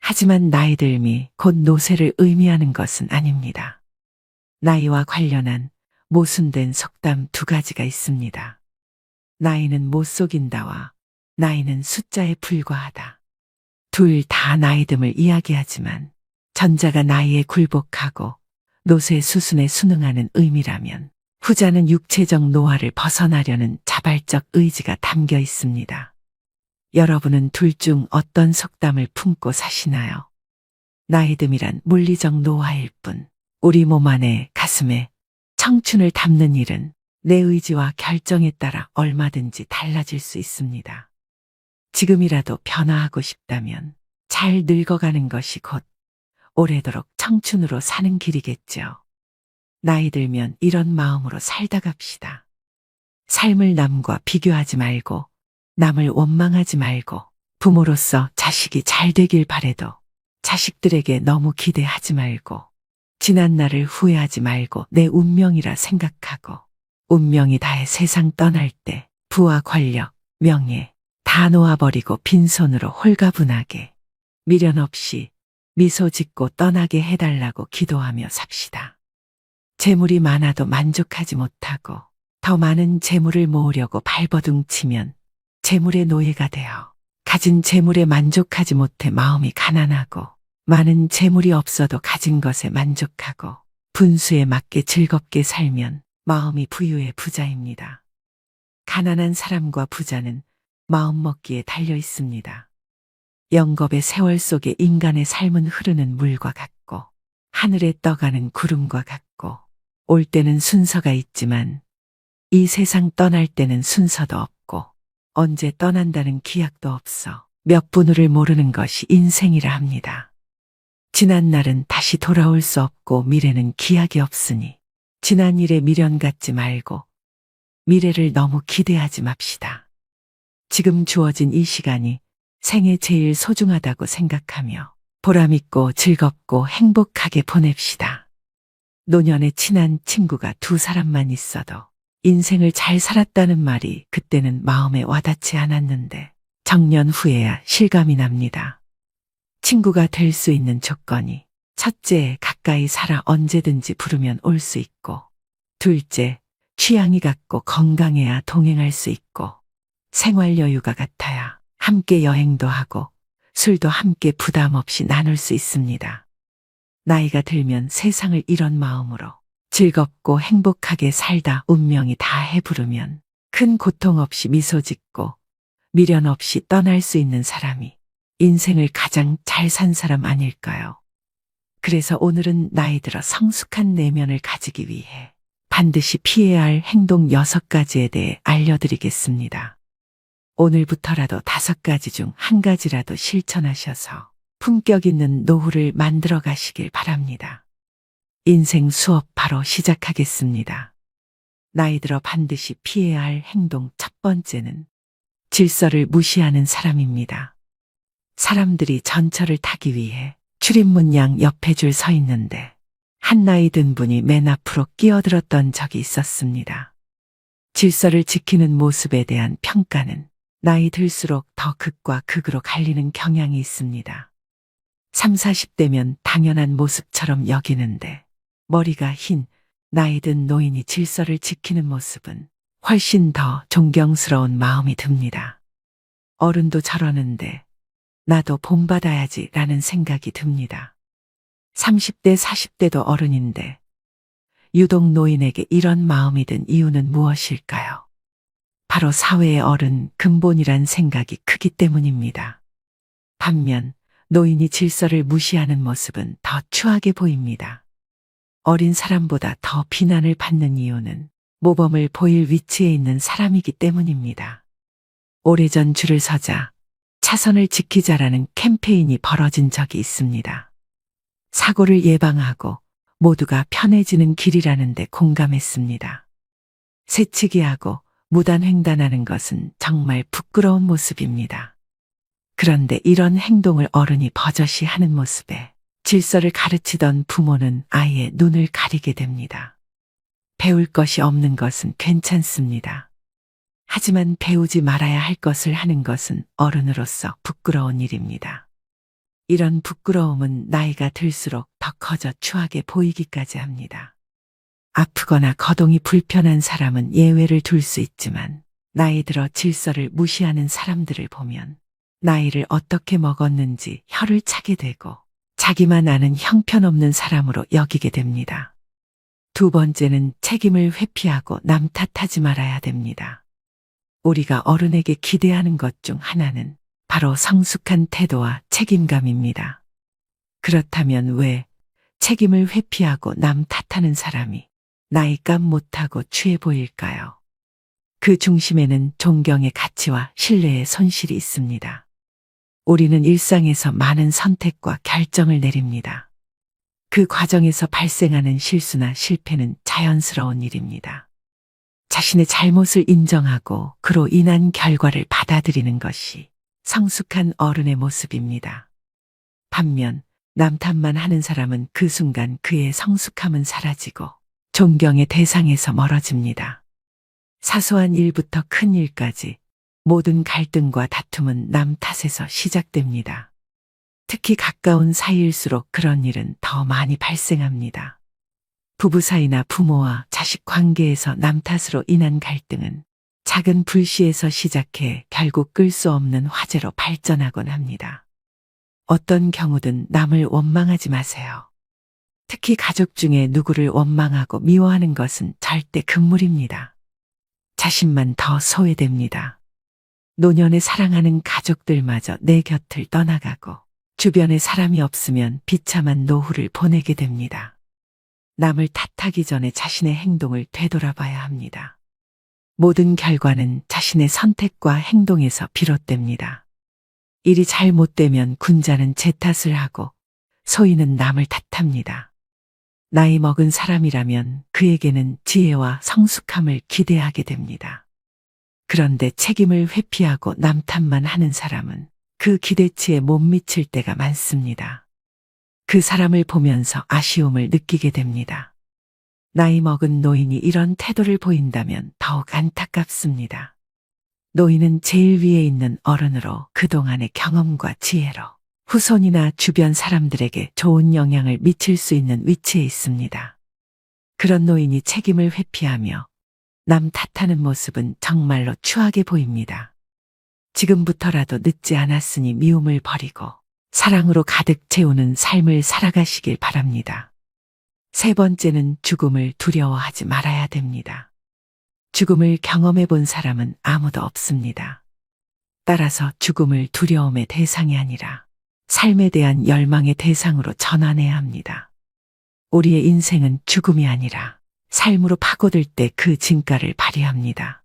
하지만 나이 들미 곧 노쇠를 의미하는 것은 아닙니다. 나이와 관련한 모순된 속담 두 가지가 있습니다. 나이는 못 속인다와 나이는 숫자에 불과하다. 둘 다 나이듦을 이야기하지만 전자가 나이에 굴복하고 노쇠 수순에 순응하는 의미라면 후자는 육체적 노화를 벗어나려는 자발적 의지가 담겨 있습니다. 여러분은 둘 중 어떤 속담을 품고 사시나요? 나이듦이란 물리적 노화일 뿐 우리 몸 안에 가슴에 청춘을 담는 일은 내 의지와 결정에 따라 얼마든지 달라질 수 있습니다. 지금이라도 변화하고 싶다면 잘 늙어가는 것이 곧 오래도록 청춘으로 사는 길이겠죠. 나이 들면 이런 마음으로 살다 갑시다. 삶을 남과 비교하지 말고 남을 원망하지 말고 부모로서 자식이 잘 되길 바래도 자식들에게 너무 기대하지 말고 지난 날을 후회하지 말고 내 운명이라 생각하고 운명이 다해 세상 떠날 때 부와 권력, 명예 다 놓아버리고 빈손으로 홀가분하게 미련 없이 미소 짓고 떠나게 해달라고 기도하며 삽시다. 재물이 많아도 만족하지 못하고 더 많은 재물을 모으려고 발버둥치면 재물의 노예가 되어 가진 재물에 만족하지 못해 마음이 가난하고 많은 재물이 없어도 가진 것에 만족하고 분수에 맞게 즐겁게 살면 마음이 부유의 부자입니다. 가난한 사람과 부자는 마음먹기에 달려 있습니다. 영겁의 세월 속에 인간의 삶은 흐르는 물과 같고 하늘에 떠가는 구름과 같고 올 때는 순서가 있지만 이 세상 떠날 때는 순서도 없고 언제 떠난다는 기약도 없어 몇 분을 모르는 것이 인생이라 합니다. 지난 날은 다시 돌아올 수 없고 미래는 기약이 없으니 지난 일에 미련 갖지 말고 미래를 너무 기대하지 맙시다. 지금 주어진 이 시간이 생애 제일 소중하다고 생각하며 보람있고 즐겁고 행복하게 보냅시다. 노년에 친한 친구가 두 사람만 있어도 인생을 잘 살았다는 말이 그때는 마음에 와닿지 않았는데 정년 후에야 실감이 납니다. 친구가 될 수 있는 조건이 첫째, 가까이 살아 언제든지 부르면 올 수 있고 둘째, 취향이 같고 건강해야 동행할 수 있고 생활 여유가 같아야 함께 여행도 하고 술도 함께 부담 없이 나눌 수 있습니다. 나이가 들면 세상을 이런 마음으로 즐겁고 행복하게 살다 운명이 다 해부르면 큰 고통 없이 미소 짓고 미련 없이 떠날 수 있는 사람이 인생을 가장 잘 산 사람 아닐까요? 그래서 오늘은 나이 들어 성숙한 내면을 가지기 위해 반드시 피해야 할 행동 6가지에 대해 알려드리겠습니다. 오늘부터라도 5가지 중 1가지라도 실천하셔서 품격 있는 노후를 만들어 가시길 바랍니다. 인생 수업 바로 시작하겠습니다. 나이 들어 반드시 피해야 할 행동 첫 번째는 질서를 무시하는 사람입니다. 사람들이 전철을 타기 위해 출입문 양 옆에 줄 서 있는데 한 나이 든 분이 맨 앞으로 끼어들었던 적이 있었습니다. 질서를 지키는 모습에 대한 평가는 나이 들수록 더 극과 극으로 갈리는 경향이 있습니다. 3, 40대면 당연한 모습처럼 여기는데 머리가 흰 나이 든 노인이 질서를 지키는 모습은 훨씬 더 존경스러운 마음이 듭니다. 어른도 저러는데 나도 본받아야지 라는 생각이 듭니다. 30대, 40대도 어른인데 유독 노인에게 이런 마음이 든 이유는 무엇일까요? 바로 사회의 어른 근본이란 생각이 크기 때문입니다. 반면 노인이 질서를 무시하는 모습은 더 추하게 보입니다. 어린 사람보다 더 비난을 받는 이유는 모범을 보일 위치에 있는 사람이기 때문입니다. 오래전 줄을 서자, 차선을 지키자라는 캠페인이 벌어진 적이 있습니다. 사고를 예방하고 모두가 편해지는 길이라는데 공감했습니다. 새치기하고 무단횡단하는 것은 정말 부끄러운 모습입니다. 그런데 이런 행동을 어른이 버젓이 하는 모습에 질서를 가르치던 부모는 아이의 눈을 가리게 됩니다. 배울 것이 없는 것은 괜찮습니다. 하지만 배우지 말아야 할 것을 하는 것은 어른으로서 부끄러운 일입니다. 이런 부끄러움은 나이가 들수록 더 커져 추하게 보이기까지 합니다. 아프거나 거동이 불편한 사람은 예외를 둘 수 있지만 나이 들어 질서를 무시하는 사람들을 보면 나이를 어떻게 먹었는지 혀를 차게 되고 자기만 아는 형편없는 사람으로 여기게 됩니다. 두 번째는 책임을 회피하고 남 탓하지 말아야 됩니다. 우리가 어른에게 기대하는 것 중 하나는 바로 성숙한 태도와 책임감입니다. 그렇다면 왜 책임을 회피하고 남 탓하는 사람이 나이값 못하고 취해 보일까요? 그 중심에는 존경의 가치와 신뢰의 손실이 있습니다. 우리는 일상에서 많은 선택과 결정을 내립니다. 그 과정에서 발생하는 실수나 실패는 자연스러운 일입니다. 자신의 잘못을 인정하고 그로 인한 결과를 받아들이는 것이 성숙한 어른의 모습입니다. 반면 남 탓만 하는 사람은 그 순간 그의 성숙함은 사라지고 존경의 대상에서 멀어집니다. 사소한 일부터 큰 일까지 모든 갈등과 다툼은 남 탓에서 시작됩니다. 특히 가까운 사이일수록 그런 일은 더 많이 발생합니다. 부부 사이나 부모와 자식 관계에서 남 탓으로 인한 갈등은 작은 불씨에서 시작해 결국 끌 수 없는 화재로 발전하곤 합니다. 어떤 경우든 남을 원망하지 마세요. 특히 가족 중에 누구를 원망하고 미워하는 것은 절대 금물입니다. 자신만 더 소외됩니다. 노년에 사랑하는 가족들마저 내 곁을 떠나가고 주변에 사람이 없으면 비참한 노후를 보내게 됩니다. 남을 탓하기 전에 자신의 행동을 되돌아봐야 합니다. 모든 결과는 자신의 선택과 행동에서 비롯됩니다. 일이 잘못되면 군자는 제 탓을 하고 소인은 남을 탓합니다. 나이 먹은 사람이라면 그에게는 지혜와 성숙함을 기대하게 됩니다. 그런데 책임을 회피하고 남 탓만 하는 사람은 그 기대치에 못 미칠 때가 많습니다. 그 사람을 보면서 아쉬움을 느끼게 됩니다. 나이 먹은 노인이 이런 태도를 보인다면 더욱 안타깝습니다. 노인은 제일 위에 있는 어른으로 그동안의 경험과 지혜로 후손이나 주변 사람들에게 좋은 영향을 미칠 수 있는 위치에 있습니다. 그런 노인이 책임을 회피하며 남 탓하는 모습은 정말로 추하게 보입니다. 지금부터라도 늦지 않았으니 미움을 버리고 사랑으로 가득 채우는 삶을 살아가시길 바랍니다. 세 번째는 죽음을 두려워하지 말아야 됩니다. 죽음을 경험해 본 사람은 아무도 없습니다. 따라서 죽음을 두려움의 대상이 아니라 삶에 대한 열망의 대상으로 전환해야 합니다. 우리의 인생은 죽음이 아니라 삶으로 파고들 때 그 진가를 발휘합니다.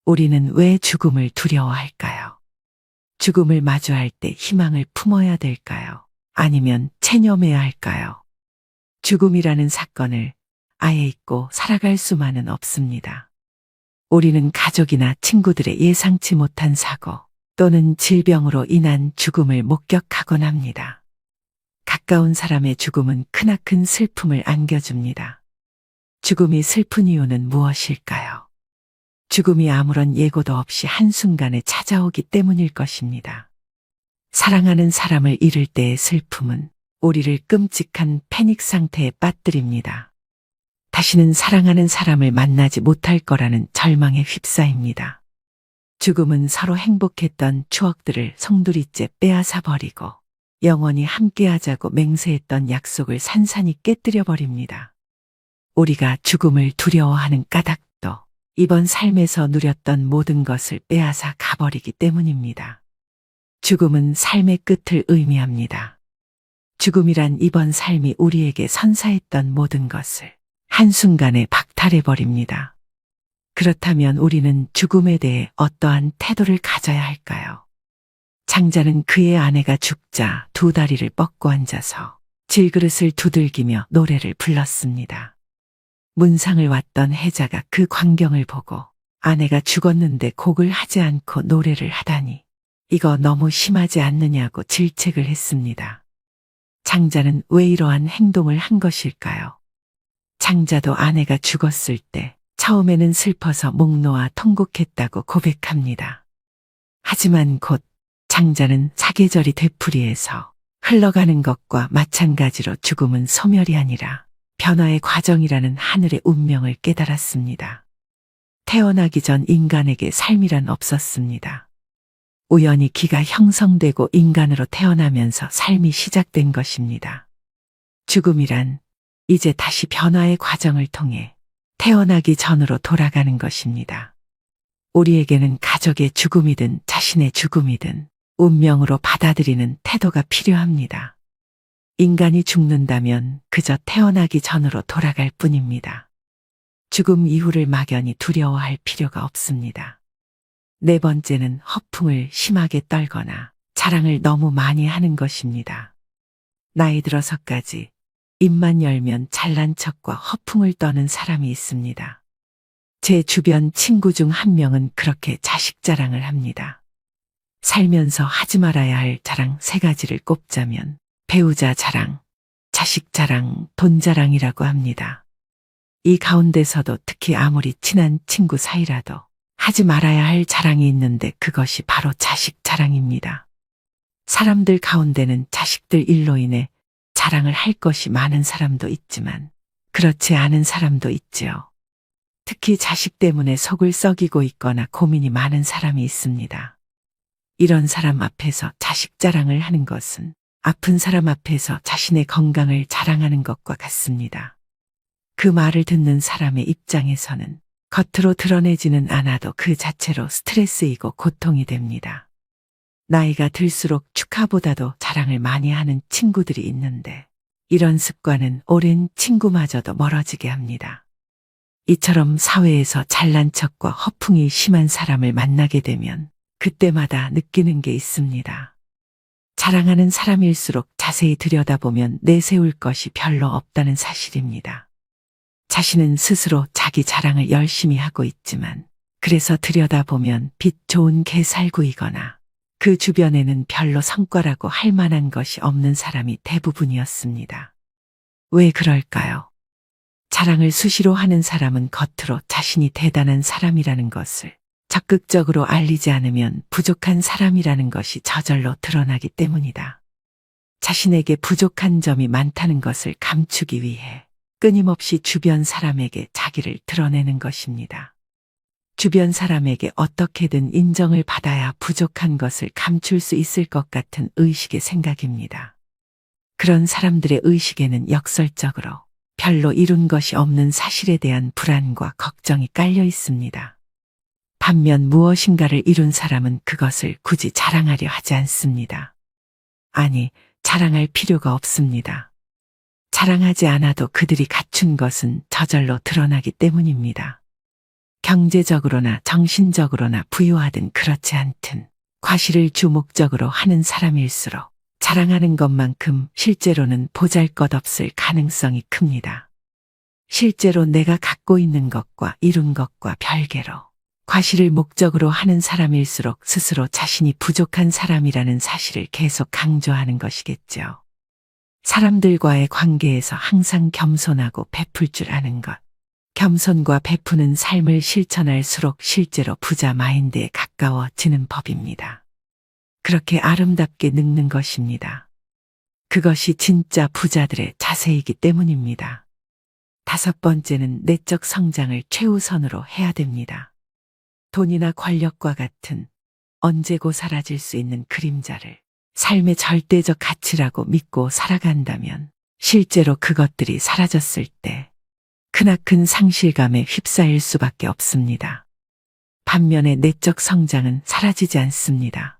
우리는 왜 죽음을 두려워할까요? 죽음을 마주할 때 희망을 품어야 될까요? 아니면 체념해야 할까요? 죽음이라는 사건을 아예 잊고 살아갈 수만은 없습니다. 우리는 가족이나 친구들의 예상치 못한 사고 또는 질병으로 인한 죽음을 목격하곤 합니다. 가까운 사람의 죽음은 크나큰 슬픔을 안겨줍니다. 죽음이 슬픈 이유는 무엇일까요? 죽음이 아무런 예고도 없이 한순간에 찾아오기 때문일 것입니다. 사랑하는 사람을 잃을 때의 슬픔은 우리를 끔찍한 패닉 상태에 빠뜨립니다. 다시는 사랑하는 사람을 만나지 못할 거라는 절망에 휩싸입니다. 죽음은 서로 행복했던 추억들을 송두리째 빼앗아 버리고 영원히 함께하자고 맹세했던 약속을 산산이 깨뜨려 버립니다. 우리가 죽음을 두려워하는 까닭도 이번 삶에서 누렸던 모든 것을 빼앗아 가버리기 때문입니다. 죽음은 삶의 끝을 의미합니다. 죽음이란 이번 삶이 우리에게 선사했던 모든 것을 한순간에 박탈해버립니다. 그렇다면 우리는 죽음에 대해 어떠한 태도를 가져야 할까요? 장자는 그의 아내가 죽자 두 다리를 뻗고 앉아서 질그릇을 두들기며 노래를 불렀습니다. 문상을 왔던 해자가 그 광경을 보고 아내가 죽었는데 곡을 하지 않고 노래를 하다니 이거 너무 심하지 않느냐고 질책을 했습니다. 장자는 왜 이러한 행동을 한 것일까요? 장자도 아내가 죽었을 때 처음에는 슬퍼서 목 놓아 통곡했다고 고백합니다. 하지만 곧 장자는 사계절이 되풀이해서 흘러가는 것과 마찬가지로 죽음은 소멸이 아니라 변화의 과정이라는 하늘의 운명을 깨달았습니다. 태어나기 전 인간에게 삶이란 없었습니다. 우연히 기가 형성되고 인간으로 태어나면서 삶이 시작된 것입니다. 죽음이란 이제 다시 변화의 과정을 통해 태어나기 전으로 돌아가는 것입니다. 우리에게는 가족의 죽음이든 자신의 죽음이든 운명으로 받아들이는 태도가 필요합니다. 인간이 죽는다면 그저 태어나기 전으로 돌아갈 뿐입니다. 죽음 이후를 막연히 두려워할 필요가 없습니다. 네 번째는 허풍을 심하게 떨거나 자랑을 너무 많이 하는 것입니다. 나이 들어서까지 입만 열면 잘난 척과 허풍을 떠는 사람이 있습니다. 제 주변 친구 중 한 명은 그렇게 자식 자랑을 합니다. 살면서 하지 말아야 할 자랑 3가지를 꼽자면 배우자 자랑, 자식 자랑, 돈 자랑이라고 합니다. 이 가운데서도 특히 아무리 친한 친구 사이라도 하지 말아야 할 자랑이 있는데 그것이 바로 자식 자랑입니다. 사람들 가운데는 자식들 일로 인해 자랑을 할 것이 많은 사람도 있지만 그렇지 않은 사람도 있지요. 특히 자식 때문에 속을 썩이고 있거나 고민이 많은 사람이 있습니다. 이런 사람 앞에서 자식 자랑을 하는 것은 아픈 사람 앞에서 자신의 건강을 자랑하는 것과 같습니다. 그 말을 듣는 사람의 입장에서는 겉으로 드러내지는 않아도 그 자체로 스트레스이고 고통이 됩니다. 나이가 들수록 축하보다도 자랑을 많이 하는 친구들이 있는데 이런 습관은 오랜 친구마저도 멀어지게 합니다. 이처럼 사회에서 잘난 척과 허풍이 심한 사람을 만나게 되면 그때마다 느끼는 게 있습니다. 자랑하는 사람일수록 자세히 들여다보면 내세울 것이 별로 없다는 사실입니다. 자신은 스스로 자기 자랑을 열심히 하고 있지만 그래서 들여다보면 빛 좋은 개살구이거나 그 주변에는 별로 성과라고 할 만한 것이 없는 사람이 대부분이었습니다. 왜 그럴까요? 자랑을 수시로 하는 사람은 겉으로 자신이 대단한 사람이라는 것을 적극적으로 알리지 않으면 부족한 사람이라는 것이 저절로 드러나기 때문이다. 자신에게 부족한 점이 많다는 것을 감추기 위해 끊임없이 주변 사람에게 자기를 드러내는 것입니다. 주변 사람에게 어떻게든 인정을 받아야 부족한 것을 감출 수 있을 것 같은 의식의 생각입니다. 그런 사람들의 의식에는 역설적으로 별로 이룬 것이 없는 사실에 대한 불안과 걱정이 깔려 있습니다. 반면 무엇인가를 이룬 사람은 그것을 굳이 자랑하려 하지 않습니다. 아니, 자랑할 필요가 없습니다. 자랑하지 않아도 그들이 갖춘 것은 저절로 드러나기 때문입니다. 경제적으로나 정신적으로나 부유하든 그렇지 않든 과실을 주목적으로 하는 사람일수록 자랑하는 것만큼 실제로는 보잘것없을 가능성이 큽니다. 실제로 내가 갖고 있는 것과 이룬 것과 별개로 과시를 목적으로 하는 사람일수록 스스로 자신이 부족한 사람이라는 사실을 계속 강조하는 것이겠죠. 사람들과의 관계에서 항상 겸손하고 베풀 줄 아는 것. 겸손과 베푸는 삶을 실천할수록 실제로 부자 마인드에 가까워지는 법입니다. 그렇게 아름답게 늙는 것입니다. 그것이 진짜 부자들의 자세이기 때문입니다. 5번째는 내적 성장을 최우선으로 해야 됩니다. 돈이나 권력과 같은 언제고 사라질 수 있는 그림자를 삶의 절대적 가치라고 믿고 살아간다면 실제로 그것들이 사라졌을 때 크나큰 상실감에 휩싸일 수밖에 없습니다. 반면에 내적 성장은 사라지지 않습니다.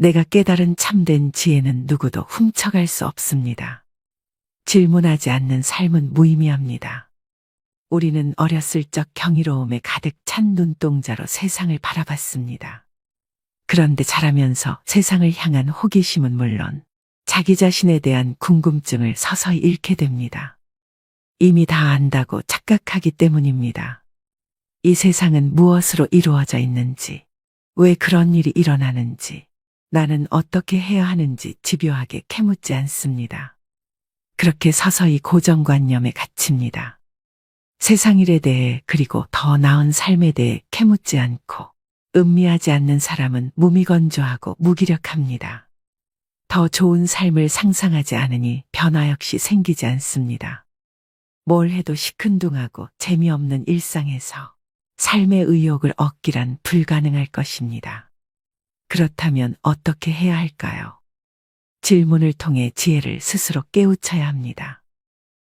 내가 깨달은 참된 지혜는 누구도 훔쳐갈 수 없습니다. 질문하지 않는 삶은 무의미합니다. 우리는 어렸을 적 경이로움에 가득 찬 눈동자로 세상을 바라봤습니다. 그런데 자라면서 세상을 향한 호기심은 물론 자기 자신에 대한 궁금증을 서서히 잃게 됩니다. 이미 다 안다고 착각하기 때문입니다. 이 세상은 무엇으로 이루어져 있는지, 왜 그런 일이 일어나는지, 나는 어떻게 해야 하는지 집요하게 캐묻지 않습니다. 그렇게 서서히 고정관념에 갇힙니다. 세상 일에 대해 그리고 더 나은 삶에 대해 캐묻지 않고 음미하지 않는 사람은 무미건조하고 무기력합니다. 더 좋은 삶을 상상하지 않으니 변화 역시 생기지 않습니다. 뭘 해도 시큰둥하고 재미없는 일상에서 삶의 의욕을 얻기란 불가능할 것입니다. 그렇다면 어떻게 해야 할까요? 질문을 통해 지혜를 스스로 깨우쳐야 합니다.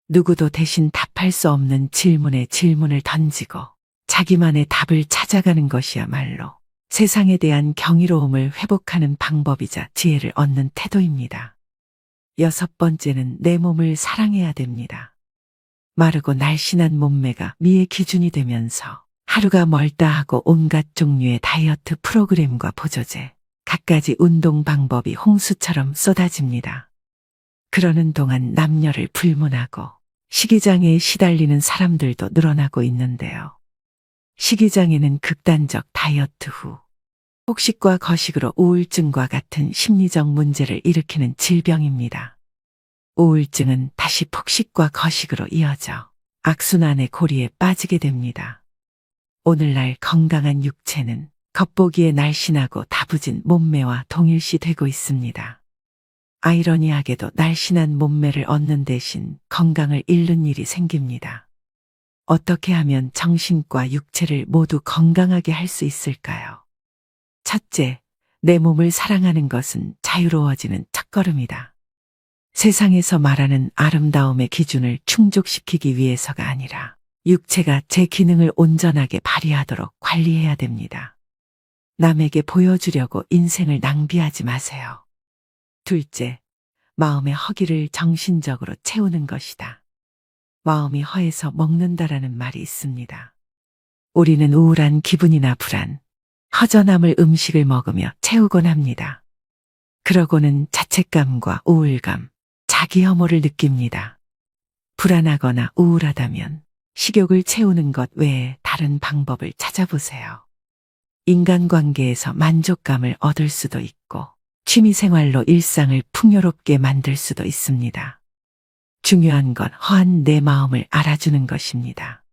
누구도 대신 답할 수 없는 질문에 질문을 던지고 자기만의 답을 찾아가는 것이야말로 세상에 대한 경이로움을 회복하는 방법이자 지혜를 얻는 태도입니다. 6번째는 내 몸을 사랑해야 됩니다. 마르고 날씬한 몸매가 미의 기준이 되면서 하루가 멀다 하고 온갖 종류의 다이어트 프로그램과 보조제, 갖가지 운동 방법이 홍수처럼 쏟아집니다. 그러는 동안 남녀를 불문하고 식이장애에 시달리는 사람들도 늘어나고 있는데요. 식이장애는 극단적 다이어트 후 폭식과 거식으로 우울증과 같은 심리적 문제를 일으키는 질병입니다. 우울증은 다시 폭식과 거식으로 이어져 악순환의 고리에 빠지게 됩니다. 오늘날 건강한 육체는 겉보기에 날씬하고 다부진 몸매와 동일시되고 있습니다. 아이러니하게도 날씬한 몸매를 얻는 대신 건강을 잃는 일이 생깁니다. 어떻게 하면 정신과 육체를 모두 건강하게 할 수 있을까요? 첫째, 내 몸을 사랑하는 것은 자유로워지는 첫걸음이다. 세상에서 말하는 아름다움의 기준을 충족시키기 위해서가 아니라 육체가 제 기능을 온전하게 발휘하도록 관리해야 됩니다. 남에게 보여주려고 인생을 낭비하지 마세요. 둘째, 마음의 허기를 정신적으로 채우는 것이다. 마음이 허해서 먹는다라는 말이 있습니다. 우리는 우울한 기분이나 불안, 허전함을 음식을 먹으며 채우곤 합니다. 그러고는 자책감과 우울감, 자기 혐오를 느낍니다. 불안하거나 우울하다면 식욕을 채우는 것 외에 다른 방법을 찾아보세요. 인간관계에서 만족감을 얻을 수도 있고 취미생활로 일상을 풍요롭게 만들 수도 있습니다. 중요한 건 허한 내 마음을 알아주는 것입니다.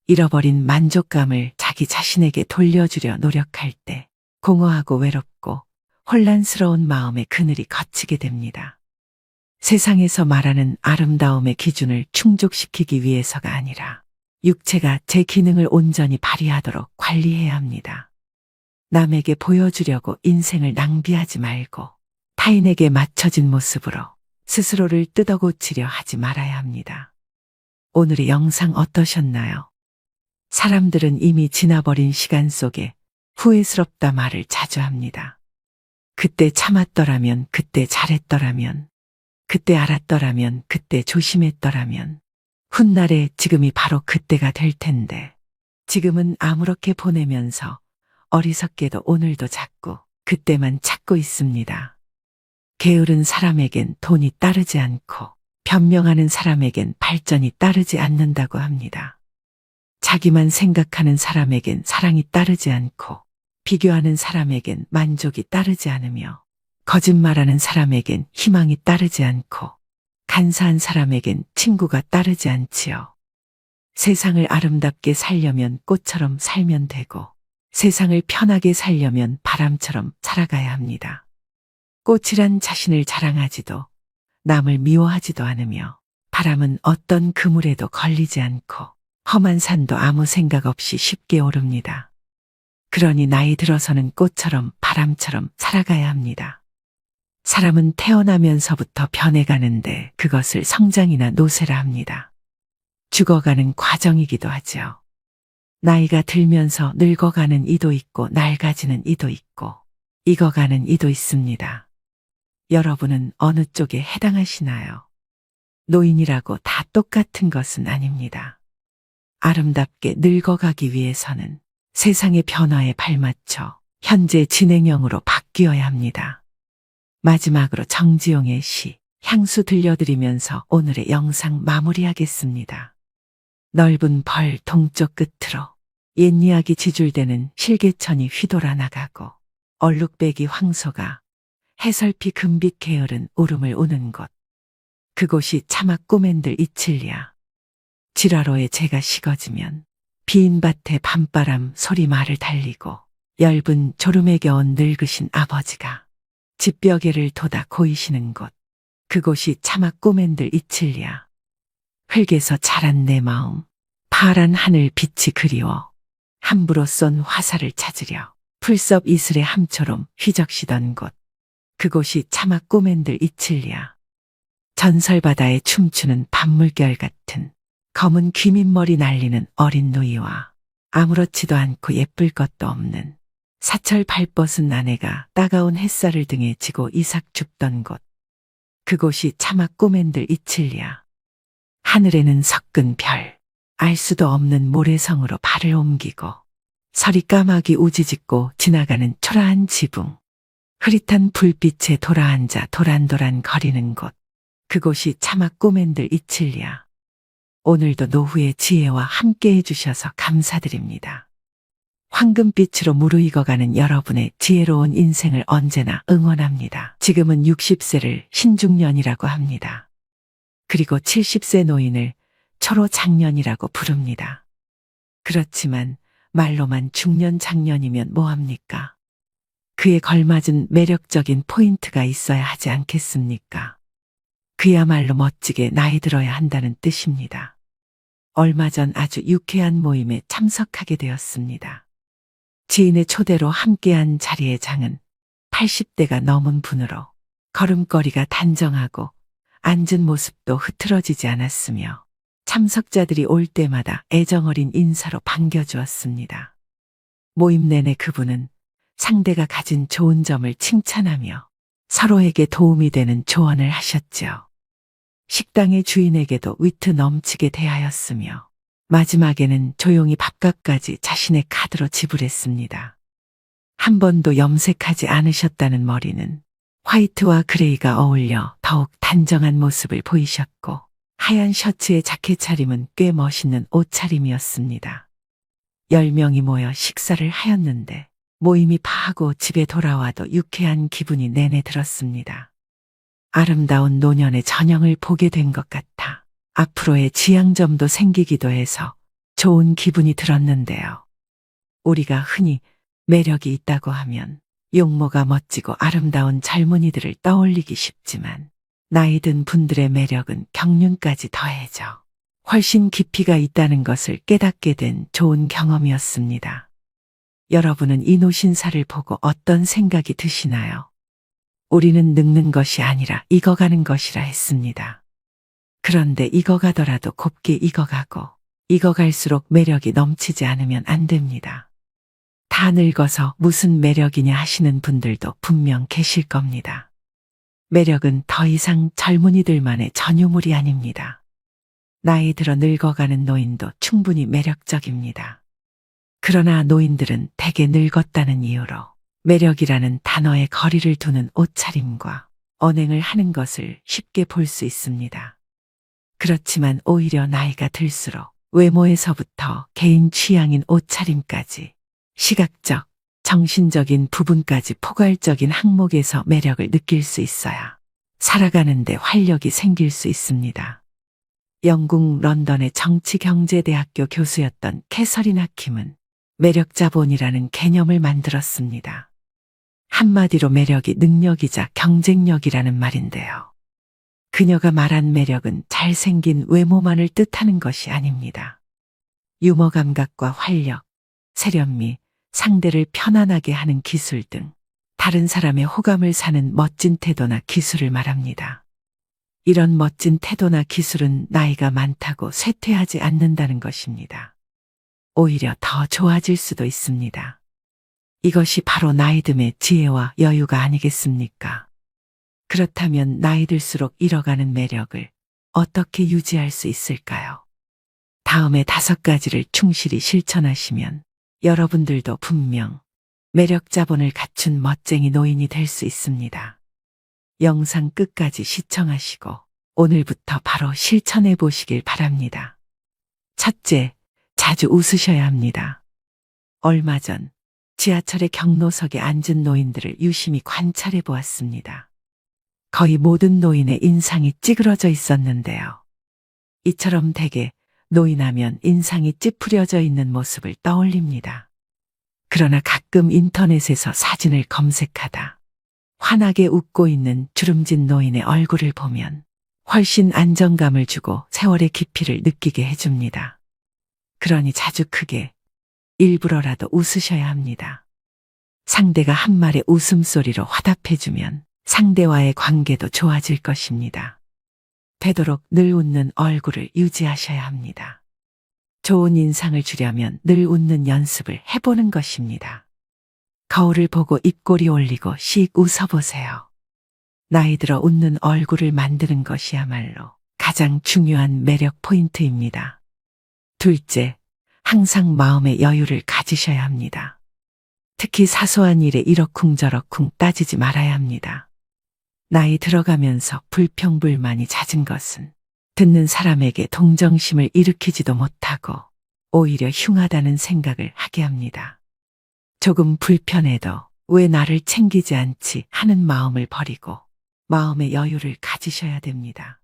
잃어버린 만족감을 자기 자신에게 돌려주려 노력할 때 공허하고 외롭고 혼란스러운 마음의 그늘이 걷히게 됩니다. 세상에서 말하는 아름다움의 기준을 충족시키기 위해서가 아니라 육체가 제 기능을 온전히 발휘하도록 관리해야 합니다. 남에게 보여주려고 인생을 낭비하지 말고 타인에게 맞춰진 모습으로 스스로를 뜯어고치려 하지 말아야 합니다. 오늘의 영상 어떠셨나요? 사람들은 이미 지나버린 시간 속에 후회스럽다 말을 자주 합니다. 그때 참았더라면, 그때 잘했더라면, 그때 알았더라면, 그때 조심했더라면, 훗날에 지금이 바로 그때가 될 텐데, 지금은 아무렇게 보내면서 어리석게도 오늘도 자꾸 그때만 찾고 있습니다. 게으른 사람에겐 돈이 따르지 않고 변명하는 사람에겐 발전이 따르지 않는다고 합니다. 자기만 생각하는 사람에겐 사랑이 따르지 않고 비교하는 사람에겐 만족이 따르지 않으며 거짓말하는 사람에겐 희망이 따르지 않고 간사한 사람에겐 친구가 따르지 않지요. 세상을 아름답게 살려면 꽃처럼 살면 되고 세상을 편하게 살려면 바람처럼 살아가야 합니다. 꽃이란 자신을 자랑하지도 남을 미워하지도 않으며 바람은 어떤 그물에도 걸리지 않고 험한 산도 아무 생각 없이 쉽게 오릅니다. 그러니 나이 들어서는 꽃처럼 바람처럼 살아가야 합니다. 사람은 태어나면서부터 변해가는데 그것을 성장이나 노쇠라 합니다. 죽어가는 과정이기도 하죠. 나이가 들면서 늙어가는 이도 있고 낡아지는 이도 있고 익어가는 이도 있습니다. 여러분은 어느 쪽에 해당하시나요? 노인이라고 다 똑같은 것은 아닙니다. 아름답게 늙어가기 위해서는 세상의 변화에 발맞춰 현재 진행형으로 바뀌어야 합니다. 마지막으로 정지용의 시 향수 들려드리면서 오늘의 영상 마무리하겠습니다. 넓은 벌 동쪽 끝으로 옛 이야기 지줄대는 실개천이 휘돌아 나가고 얼룩배기 황소가 해설피 금빛 게으른 울음을 우는 곳. 그곳이 차마 꼬맨들 이칠리야. 지라로에 재가 식어지면 빈 밭에 밤바람 소리 말을 달리고 엷은 졸음에 겨운 늙으신 아버지가 집벽에를 돋아 고이시는 곳. 그곳이 차마 꼬맨들 이칠리야. 흙에서 자란 내 마음, 파란 하늘 빛이 그리워 함부로 쏜 화살을 찾으려 풀섭 이슬의 함초롬 휘적시던 곳. 그곳이 차마 꼬맨들 이칠리야. 전설바다에 춤추는 밤물결 같은 검은 귀민머리 날리는 어린 누이와 아무렇지도 않고 예쁠 것도 없는 사철 발벗은 아내가 따가운 햇살을 등에 지고 이삭 죽던 곳. 그곳이 차마 꼬맨들 이칠리야. 하늘에는 섞은 별, 알 수도 없는 모래성으로 발을 옮기고 서리 까마귀 우지짓고 지나가는 초라한 지붕. 흐릿한 불빛에 돌아앉아 도란도란 거리는 곳. 그곳이 차마 꼬맨들 이칠리야. 오늘도 노후의 지혜와 함께 해주셔서 감사드립니다. 황금빛으로 무르익어가는 여러분의 지혜로운 인생을 언제나 응원합니다. 지금은 60세를 신중년이라고 합니다. 그리고 70세 노인을 초로장년이라고 부릅니다. 그렇지만 말로만 중년 장년이면 뭐합니까? 그에 걸맞은 매력적인 포인트가 있어야 하지 않겠습니까? 그야말로 멋지게 나이 들어야 한다는 뜻입니다. 얼마 전 아주 유쾌한 모임에 참석하게 되었습니다. 지인의 초대로 함께한 자리의 장은 80대가 넘은 분으로 걸음걸이가 단정하고 앉은 모습도 흐트러지지 않았으며 참석자들이 올 때마다 애정어린 인사로 반겨주었습니다. 모임 내내 그분은 상대가 가진 좋은 점을 칭찬하며 서로에게 도움이 되는 조언을 하셨죠. 식당의 주인에게도 위트 넘치게 대하였으며 마지막에는 조용히 밥값까지 자신의 카드로 지불했습니다. 한 번도 염색하지 않으셨다는 머리는 화이트와 그레이가 어울려 더욱 단정한 모습을 보이셨고 하얀 셔츠에 자켓 차림은 꽤 멋있는 옷차림이었습니다. 10명이 모여 식사를 하였는데 모임이 파하고 집에 돌아와도 유쾌한 기분이 내내 들었습니다. 아름다운 노년의 전형을 보게 된 것 같아 앞으로의 지향점도 생기기도 해서 좋은 기분이 들었는데요. 우리가 흔히 매력이 있다고 하면 용모가 멋지고 아름다운 젊은이들을 떠올리기 쉽지만 나이 든 분들의 매력은 경륜까지 더해져 훨씬 깊이가 있다는 것을 깨닫게 된 좋은 경험이었습니다. 여러분은 이 노신사를 보고 어떤 생각이 드시나요? 우리는 늙는 것이 아니라 익어가는 것이라 했습니다. 그런데 익어가더라도 곱게 익어가고 익어갈수록 매력이 넘치지 않으면 안 됩니다. 다 늙어서 무슨 매력이냐 하시는 분들도 분명 계실 겁니다. 매력은 더 이상 젊은이들만의 전유물이 아닙니다. 나이 들어 늙어가는 노인도 충분히 매력적입니다. 그러나 노인들은 대개 늙었다는 이유로 매력이라는 단어에 거리를 두는 옷차림과 언행을 하는 것을 쉽게 볼 수 있습니다. 그렇지만 오히려 나이가 들수록 외모에서부터 개인 취향인 옷차림까지 시각적, 정신적인 부분까지 포괄적인 항목에서 매력을 느낄 수 있어야 살아가는데 활력이 생길 수 있습니다. 영국 런던의 정치경제대학교 교수였던 캐서린 하킴은 매력 자본이라는 개념을 만들었습니다. 한마디로 매력이 능력이자 경쟁력이라는 말인데요. 그녀가 말한 매력은 잘생긴 외모만을 뜻하는 것이 아닙니다. 유머 감각과 활력, 세련미, 상대를 편안하게 하는 기술 등 다른 사람의 호감을 사는 멋진 태도나 기술을 말합니다. 이런 멋진 태도나 기술은 나이가 많다고 쇠퇴하지 않는다는 것입니다. 오히려 더 좋아질 수도 있습니다. 이것이 바로 나이듦의 지혜와 여유가 아니겠습니까? 그렇다면 나이 들수록 잃어가는 매력을 어떻게 유지할 수 있을까요? 다음에 5가지를 충실히 실천하시면 여러분들도 분명 매력 자본을 갖춘 멋쟁이 노인이 될 수 있습니다. 영상 끝까지 시청하시고 오늘부터 바로 실천해 보시길 바랍니다. 첫째, 자주 웃으셔야 합니다. 얼마 전 지하철의 경로석에 앉은 노인들을 유심히 관찰해 보았습니다. 거의 모든 노인의 인상이 찌그러져 있었는데요. 이처럼 대개 노인하면 인상이 찌푸려져 있는 모습을 떠올립니다. 그러나 가끔 인터넷에서 사진을 검색하다 환하게 웃고 있는 주름진 노인의 얼굴을 보면 훨씬 안정감을 주고 세월의 깊이를 느끼게 해줍니다. 그러니 자주 크게 일부러라도 웃으셔야 합니다. 상대가 한 말의 웃음소리로 화답해주면 상대와의 관계도 좋아질 것입니다. 되도록 늘 웃는 얼굴을 유지하셔야 합니다. 좋은 인상을 주려면 늘 웃는 연습을 해보는 것입니다. 거울을 보고 입꼬리 올리고 씩 웃어보세요. 나이 들어 웃는 얼굴을 만드는 것이야말로 가장 중요한 매력 포인트입니다. 둘째, 항상 마음의 여유를 가지셔야 합니다. 특히 사소한 일에 이러쿵저러쿵 따지지 말아야 합니다. 나이 들어가면서 불평불만이 잦은 것은 듣는 사람에게 동정심을 일으키지도 못하고 오히려 흉하다는 생각을 하게 합니다. 조금 불편해도 왜 나를 챙기지 않지 하는 마음을 버리고 마음의 여유를 가지셔야 됩니다.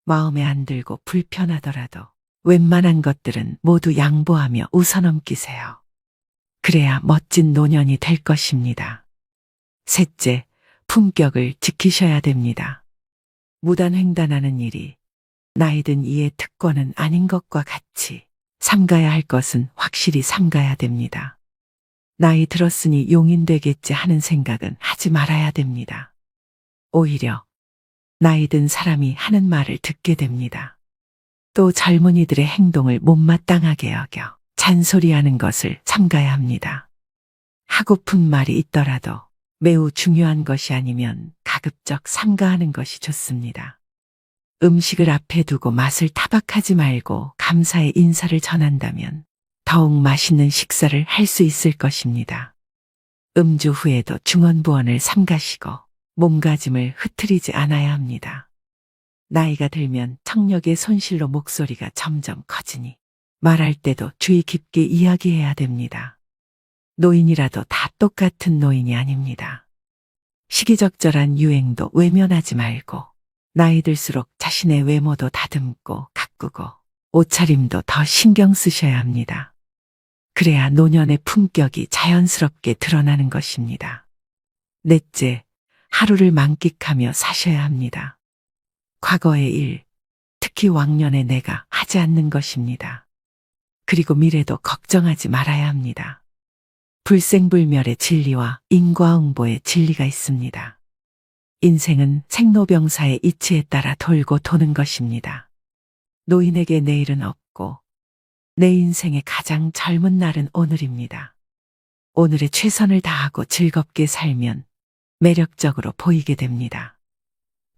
마음에 안 들고 불편하더라도 웬만한 것들은 모두 양보하며 웃어넘기세요. 그래야 멋진 노년이 될 것입니다. 셋째, 품격을 지키셔야 됩니다. 무단횡단하는 일이 나이든 이의 특권은 아닌 것과 같이 삼가야 할 것은 확실히 삼가야 됩니다. 나이 들었으니 용인 되겠지 하는 생각은 하지 말아야 됩니다. 오히려 나이 든 사람이 하는 말을 듣게 됩니다. 또 젊은이들의 행동을 못마땅하게 여겨 잔소리하는 것을 삼가야 합니다. 하고픈 말이 있더라도 매우 중요한 것이 아니면 가급적 삼가하는 것이 좋습니다. 음식을 앞에 두고 맛을 타박하지 말고 감사의 인사를 전한다면 더욱 맛있는 식사를 할 수 있을 것입니다. 음주 후에도 중언부언을 삼가시고 몸가짐을 흐트리지 않아야 합니다. 나이가 들면 청력의 손실로 목소리가 점점 커지니 말할 때도 주의 깊게 이야기해야 됩니다. 노인이라도 다 똑같은 노인이 아닙니다. 시기적절한 유행도 외면하지 말고 나이 들수록 자신의 외모도 다듬고 가꾸고 옷차림도 더 신경 쓰셔야 합니다. 그래야 노년의 품격이 자연스럽게 드러나는 것입니다. 넷째, 하루를 만끽하며 사셔야 합니다. 과거의 일, 특히 왕년의 내가 하지 않는 것입니다. 그리고 미래도 걱정하지 말아야 합니다. 불생불멸의 진리와 인과응보의 진리가 있습니다. 인생은 생로병사의 이치에 따라 돌고 도는 것입니다. 노인에게 내일은 없고 내 인생의 가장 젊은 날은 오늘입니다. 오늘에 최선을 다하고 즐겁게 살면 매력적으로 보이게 됩니다.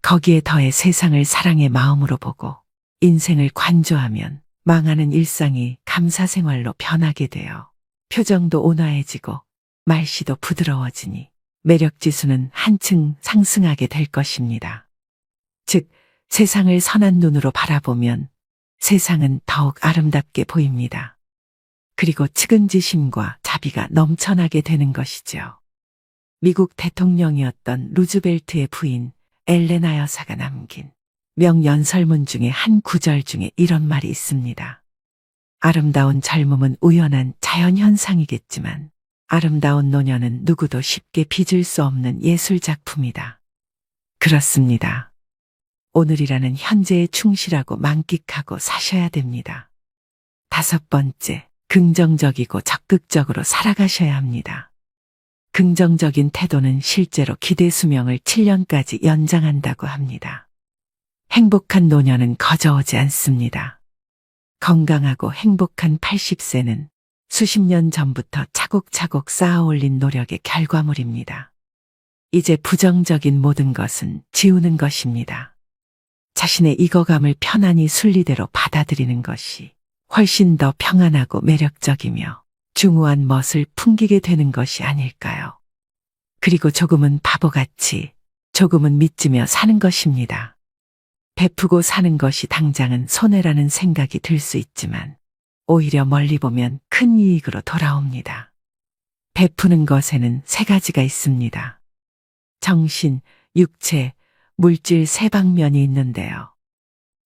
거기에 더해 세상을 사랑의 마음으로 보고 인생을 관조하면 망하는 일상이 감사생활로 변하게 되어 표정도 온화해지고 말씨도 부드러워지니 매력 지수는 한층 상승하게 될 것입니다. 즉, 세상을 선한 눈으로 바라보면 세상은 더욱 아름답게 보입니다. 그리고 측은지심과 자비가 넘쳐나게 되는 것이죠. 미국 대통령이었던 루즈벨트의 부인 엘레나 여사가 남긴 명연설문 중에 한 구절 중에 이런 말이 있습니다. 아름다운 젊음은 우연한 자연현상이겠지만 아름다운 노년은 누구도 쉽게 빚을 수 없는 예술작품이다. 그렇습니다. 오늘이라는 현재에 충실하고 만끽하고 사셔야 됩니다. 5번째, 긍정적이고 적극적으로 살아가셔야 합니다. 긍정적인 태도는 실제로 기대 수명을 7년까지 연장한다고 합니다. 행복한 노년은 거저오지 않습니다. 건강하고 행복한 80세는 수십 년 전부터 차곡차곡 쌓아올린 노력의 결과물입니다. 이제 부정적인 모든 것은 지우는 것입니다. 자신의 익어감을 편안히 순리대로 받아들이는 것이 훨씬 더 평안하고 매력적이며 중후한 멋을 풍기게 되는 것이 아닐까요? 그리고 조금은 바보같이, 조금은 믿으며 사는 것입니다. 베푸고 사는 것이 당장은 손해라는 생각이 들 수 있지만 오히려 멀리 보면 큰 이익으로 돌아옵니다. 베푸는 것에는 3가지가 있습니다. 정신, 육체, 물질 3방면이 있는데요.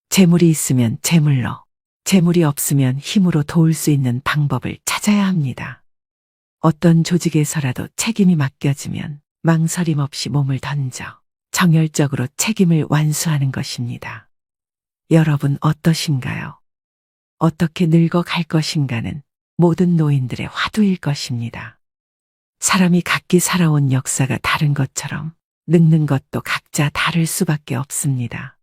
재물이 있으면 재물로, 재물이 없으면 힘으로 도울 수 있는 방법을 찾아야 합니다. 어떤 조직에서라도 책임이 맡겨지면 망설임 없이 몸을 던져 정열적으로 책임을 완수하는 것입니다. 여러분 어떠신가요? 어떻게 늙어갈 것인가는 모든 노인들의 화두일 것입니다. 사람이 각기 살아온 역사가 다른 것처럼 늙는 것도 각자 다를 수밖에 없습니다.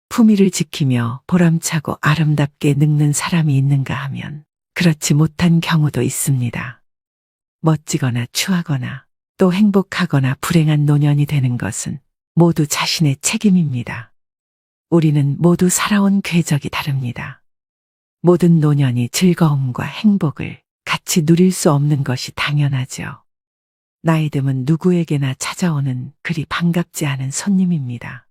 품위를 지키며 보람차고 아름답게 늙는 사람이 있는가 하면 그렇지 못한 경우도 있습니다. 멋지거나 추하거나 또 행복하거나 불행한 노년이 되는 것은 모두 자신의 책임입니다. 우리는 모두 살아온 궤적이 다릅니다. 모든 노년이 즐거움과 행복을 같이 누릴 수 없는 것이 당연하죠. 나이듦은 누구에게나 찾아오는 그리 반갑지 않은 손님입니다.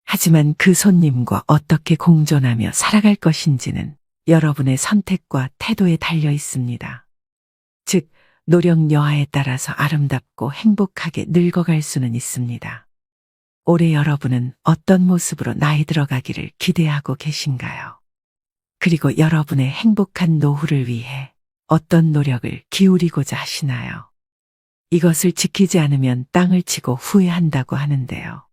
하지만 그 손님과 어떻게 공존하며 살아갈 것인지는 여러분의 선택과 태도에 달려 있습니다. 즉, 노력 여하에 따라서 아름답고 행복하게 늙어갈 수는 있습니다. 올해 여러분은 어떤 모습으로 나이 들어가기를 기대하고 계신가요? 그리고 여러분의 행복한 노후를 위해 어떤 노력을 기울이고자 하시나요? 이것을 지키지 않으면 땅을 치고 후회한다고 하는데요.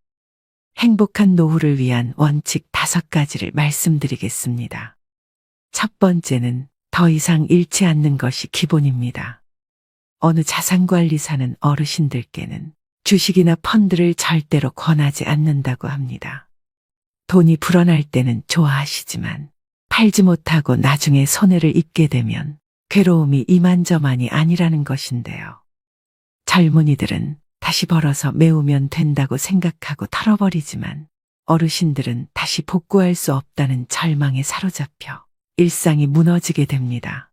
행복한 노후를 위한 원칙 5가지를 말씀드리겠습니다. 첫 번째는 더 이상 잃지 않는 것이 기본입니다. 어느 자산관리사는 어르신들께는 주식이나 펀드를 절대로 권하지 않는다고 합니다. 돈이 불어날 때는 좋아하시지만 팔지 못하고 나중에 손해를 입게 되면 괴로움이 이만저만이 아니라는 것인데요. 젊은이들은 다시 벌어서 메우면 된다고 생각하고 털어버리지만 어르신들은 다시 복구할 수 없다는 절망에 사로잡혀 일상이 무너지게 됩니다.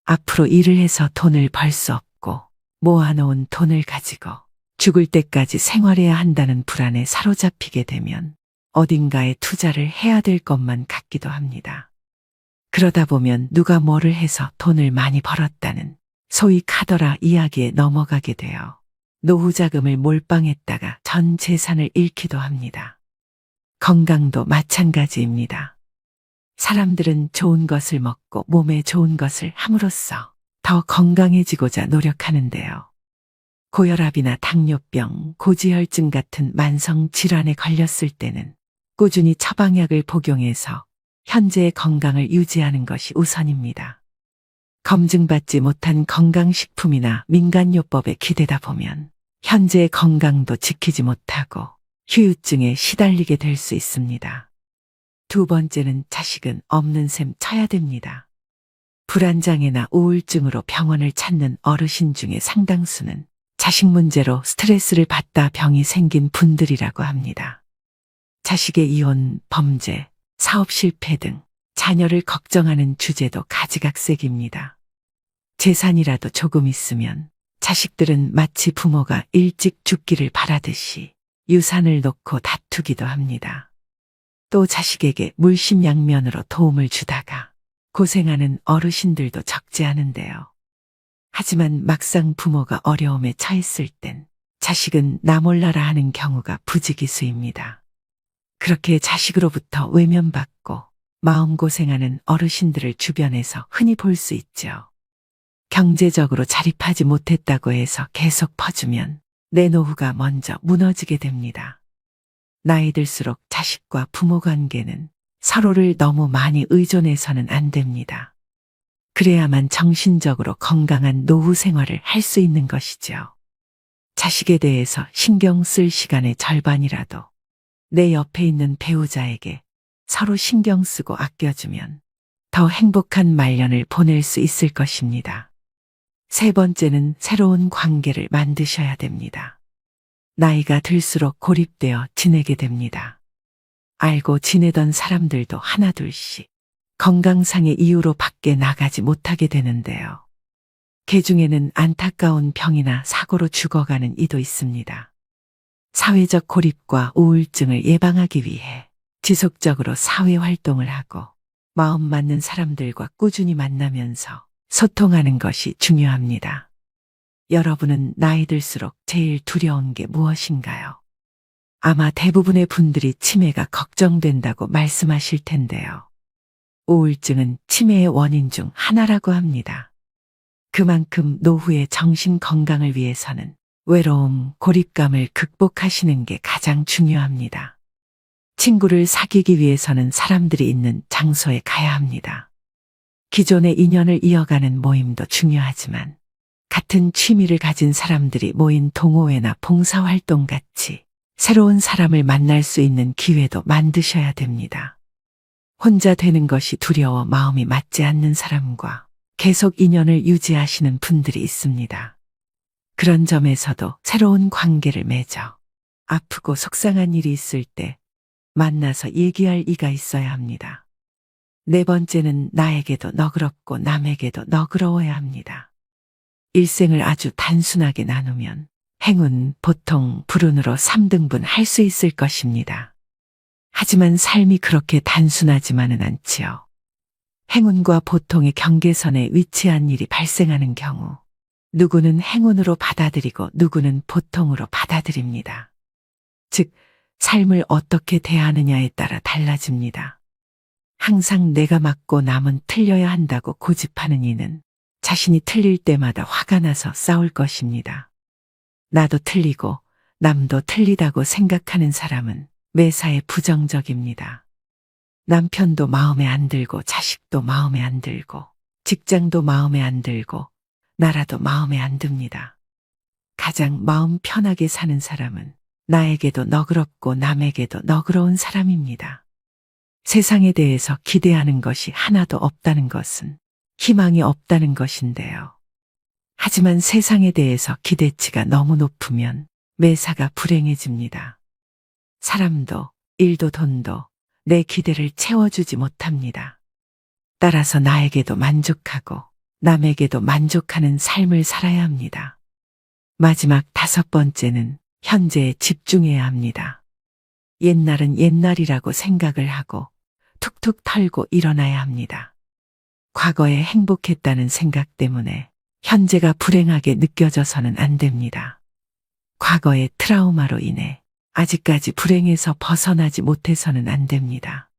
앞으로 일을 해서 돈을 벌 수 없고 모아놓은 돈을 가지고 죽을 때까지 생활해야 한다는 불안에 사로잡히게 되면 어딘가에 투자를 해야 될 것만 같기도 합니다. 그러다 보면 누가 뭐를 해서 돈을 많이 벌었다는 소위 카더라 이야기에 넘어가게 되어 노후 자금을 몰빵했다가 전 재산을 잃기도 합니다. 건강도 마찬가지입니다. 사람들은 좋은 것을 먹고 몸에 좋은 것을 함으로써 더 건강해지고자 노력하는데요. 고혈압이나 당뇨병, 고지혈증 같은 만성 질환에 걸렸을 때는 꾸준히 처방약을 복용해서 현재의 건강을 유지하는 것이 우선입니다. 검증받지 못한 건강식품이나 민간요법에 기대다 보면 현재의 건강도 지키지 못하고 후유증에 시달리게 될 수 있습니다. 2번째는 자식은 없는 셈 쳐야 됩니다. 불안장애나 우울증으로 병원을 찾는 어르신 중에 상당수는 자식 문제로 스트레스를 받다 병이 생긴 분들이라고 합니다. 자식의 이혼, 범죄, 사업 실패 등 자녀를 걱정하는 주제도 가지각색입니다. 재산이라도 조금 있으면 자식들은 마치 부모가 일찍 죽기를 바라듯이 유산을 놓고 다투기도 합니다. 또 자식에게 물심양면으로 도움을 주다가 고생하는 어르신들도 적지 않은데요. 하지만 막상 부모가 어려움에 처했을 땐 자식은 나 몰라라 하는 경우가 부지기수입니다. 그렇게 자식으로부터 외면받고 마음고생하는 어르신들을 주변에서 흔히 볼 수 있죠. 경제적으로 자립하지 못했다고 해서 계속 퍼주면 내 노후가 먼저 무너지게 됩니다. 나이 들수록 자식과 부모 관계는 서로를 너무 많이 의존해서는 안 됩니다. 그래야만 정신적으로 건강한 노후 생활을 할 수 있는 것이죠. 자식에 대해서 신경 쓸 시간의 절반이라도 내 옆에 있는 배우자에게 서로 신경 쓰고 아껴주면 더 행복한 말년을 보낼 수 있을 것입니다. 세 번째는 새로운 관계를 만드셔야 됩니다. 나이가 들수록 고립되어 지내게 됩니다. 알고 지내던 사람들도 하나둘씩 건강상의 이유로 밖에 나가지 못하게 되는데요. 그 중에는 안타까운 병이나 사고로 죽어가는 이도 있습니다. 사회적 고립과 우울증을 예방하기 위해 지속적으로 사회활동을 하고 마음 맞는 사람들과 꾸준히 만나면서 소통하는 것이 중요합니다. 여러분은 나이 들수록 제일 두려운 게 무엇인가요? 아마 대부분의 분들이 치매가 걱정된다고 말씀하실 텐데요. 우울증은 치매의 원인 중 하나라고 합니다. 그만큼 노후의 정신 건강을 위해서는 외로움, 고립감을 극복하시는 게 가장 중요합니다. 친구를 사귀기 위해서는 사람들이 있는 장소에 가야 합니다. 기존의 인연을 이어가는 모임도 중요하지만 같은 취미를 가진 사람들이 모인 동호회나 봉사활동 같이 새로운 사람을 만날 수 있는 기회도 만드셔야 됩니다. 혼자 되는 것이 두려워 마음이 맞지 않는 사람과 계속 인연을 유지하시는 분들이 있습니다. 그런 점에서도 새로운 관계를 맺어 아프고 속상한 일이 있을 때 만나서 얘기할 이가 있어야 합니다. 네 번째는 나에게도 너그럽고 남에게도 너그러워야 합니다. 일생을 아주 단순하게 나누면 행운, 보통, 불운으로 3등분 할 수 있을 것입니다. 하지만 삶이 그렇게 단순하지만은 않지요. 행운과 보통의 경계선에 위치한 일이 발생하는 경우 누구는 행운으로 받아들이고 누구는 보통으로 받아들입니다. 즉, 삶을 어떻게 대하느냐에 따라 달라집니다. 항상 내가 맞고 남은 틀려야 한다고 고집하는 이는 자신이 틀릴 때마다 화가 나서 싸울 것입니다. 나도 틀리고 남도 틀리다고 생각하는 사람은 매사에 부정적입니다. 남편도 마음에 안 들고 자식도 마음에 안 들고 직장도 마음에 안 들고 나라도 마음에 안 듭니다. 가장 마음 편하게 사는 사람은 나에게도 너그럽고 남에게도 너그러운 사람입니다. 세상에 대해서 기대하는 것이 하나도 없다는 것은 희망이 없다는 것인데요. 하지만 세상에 대해서 기대치가 너무 높으면 매사가 불행해집니다. 사람도 일도 돈도 내 기대를 채워주지 못합니다. 따라서 나에게도 만족하고 남에게도 만족하는 삶을 살아야 합니다. 마지막 5번째는 현재에 집중해야 합니다. 옛날은 옛날이라고 생각을 하고 툭툭 털고 일어나야 합니다. 과거에 행복했다는 생각 때문에 현재가 불행하게 느껴져서는 안 됩니다. 과거의 트라우마로 인해 아직까지 불행에서 벗어나지 못해서는 안 됩니다.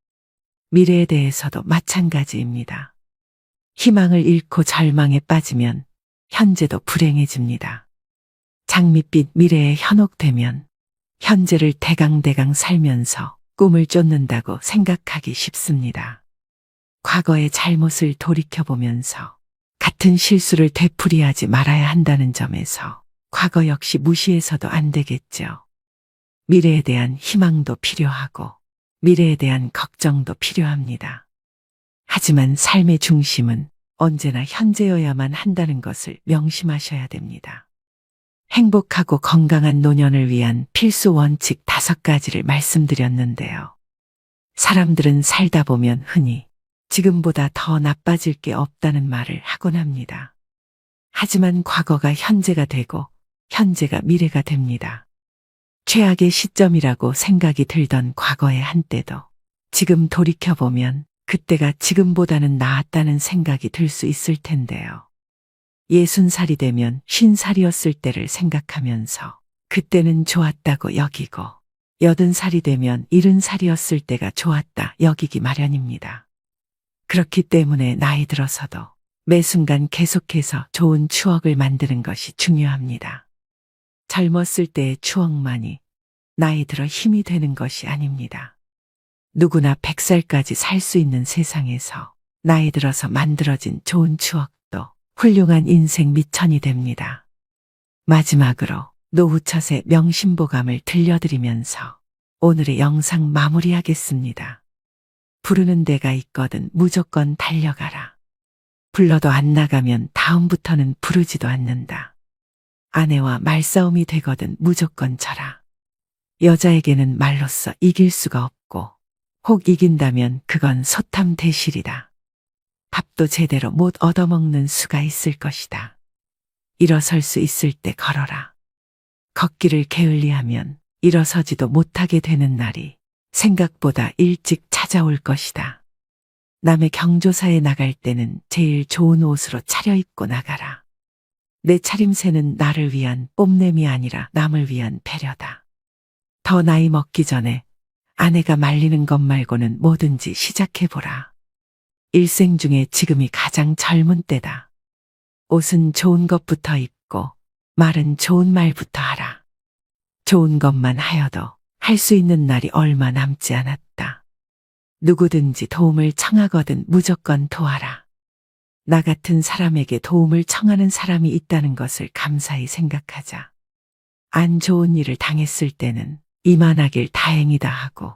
미래에 대해서도 마찬가지입니다. 희망을 잃고 절망에 빠지면 현재도 불행해집니다. 장밋빛 미래에 현혹되면 현재를 대강대강 살면서 꿈을 쫓는다고 생각하기 쉽습니다. 과거의 잘못을 돌이켜보면서 같은 실수를 되풀이하지 말아야 한다는 점에서 과거 역시 무시해서도 안 되겠죠. 미래에 대한 희망도 필요하고 미래에 대한 걱정도 필요합니다. 하지만 삶의 중심은 언제나 현재여야만 한다는 것을 명심하셔야 됩니다. 행복하고 건강한 노년을 위한 필수 원칙 5가지를 말씀드렸는데요. 사람들은 살다 보면 흔히 지금보다 더 나빠질 게 없다는 말을 하곤 합니다. 하지만 과거가 현재가 되고 현재가 미래가 됩니다. 최악의 시점이라고 생각이 들던 과거의 한때도 지금 돌이켜보면 그때가 지금보다는 나았다는 생각이 들 수 있을 텐데요. 60살이 되면 50살이었을 때를 생각하면서 그때는 좋았다고 여기고 80살이 되면 70살이었을 때가 좋았다 여기기 마련입니다. 그렇기 때문에 나이 들어서도 매 순간 계속해서 좋은 추억을 만드는 것이 중요합니다. 젊었을 때의 추억만이 나이 들어 힘이 되는 것이 아닙니다. 누구나 100살까지 살 수 있는 세상에서 나이 들어서 만들어진 좋은 추억도 훌륭한 인생 미천이 됩니다. 마지막으로 노후철의 명심보감을 들려드리면서 오늘의 영상 마무리하겠습니다. 부르는 데가 있거든 무조건 달려가라. 불러도 안 나가면 다음부터는 부르지도 않는다. 아내와 말싸움이 되거든 무조건 져라. 여자에게는 말로써 이길 수가 없고 혹 이긴다면 그건 소탐대실이다. 밥도 제대로 못 얻어먹는 수가 있을 것이다. 일어설 수 있을 때 걸어라. 걷기를 게을리하면 일어서지도 못하게 되는 날이 생각보다 일찍 찾아올 것이다. 남의 경조사에 나갈 때는 제일 좋은 옷으로 차려입고 나가라. 내 차림새는 나를 위한 뽐냄이 아니라 남을 위한 배려다. 더 나이 먹기 전에 아내가 말리는 것 말고는 뭐든지 시작해보라. 일생 중에 지금이 가장 젊은 때다. 옷은 좋은 것부터 입고 말은 좋은 말부터 하라. 좋은 것만 하여도 할 수 있는 날이 얼마 남지 않았다. 누구든지 도움을 청하거든 무조건 도와라. 나 같은 사람에게 도움을 청하는 사람이 있다는 것을 감사히 생각하자. 안 좋은 일을 당했을 때는 이만하길 다행이다 하고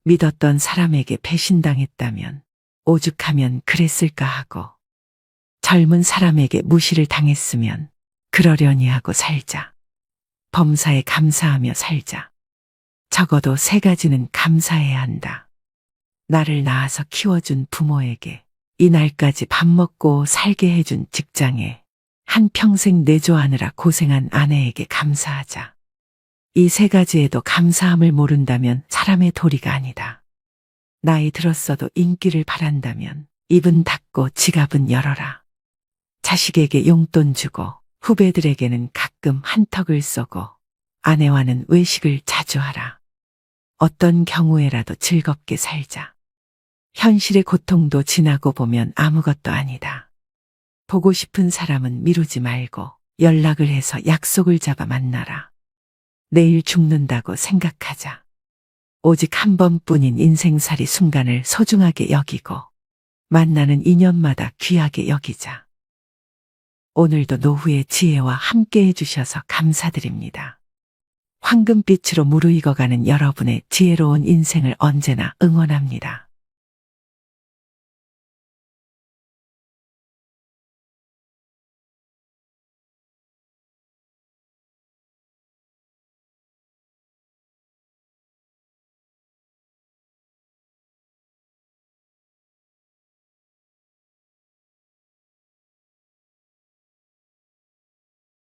믿었던 사람에게 배신당했다면 오죽하면 그랬을까 하고 젊은 사람에게 무시를 당했으면 그러려니 하고 살자. 범사에 감사하며 살자. 적어도 3가지는 감사해야 한다. 나를 낳아서 키워준 부모에게, 이날까지 밥 먹고 살게 해준 직장에, 한평생 내조하느라 고생한 아내에게 감사하자. 이 3가지에도 감사함을 모른다면 사람의 도리가 아니다. 나이 들었어도 인기를 바란다면 입은 닫고 지갑은 열어라. 자식에게 용돈 주고 후배들에게는 가끔 한턱을 쏘고 아내와는 외식을 자주 하라. 어떤 경우에라도 즐겁게 살자. 현실의 고통도 지나고 보면 아무것도 아니다. 보고 싶은 사람은 미루지 말고 연락을 해서 약속을 잡아 만나라. 내일 죽는다고 생각하자. 오직 한 번뿐인 인생살이 순간을 소중하게 여기고 만나는 인연마다 귀하게 여기자. 오늘도 노후의 지혜와 함께 해주셔서 감사드립니다. 황금빛으로 무르익어가는 여러분의 지혜로운 인생을 언제나 응원합니다.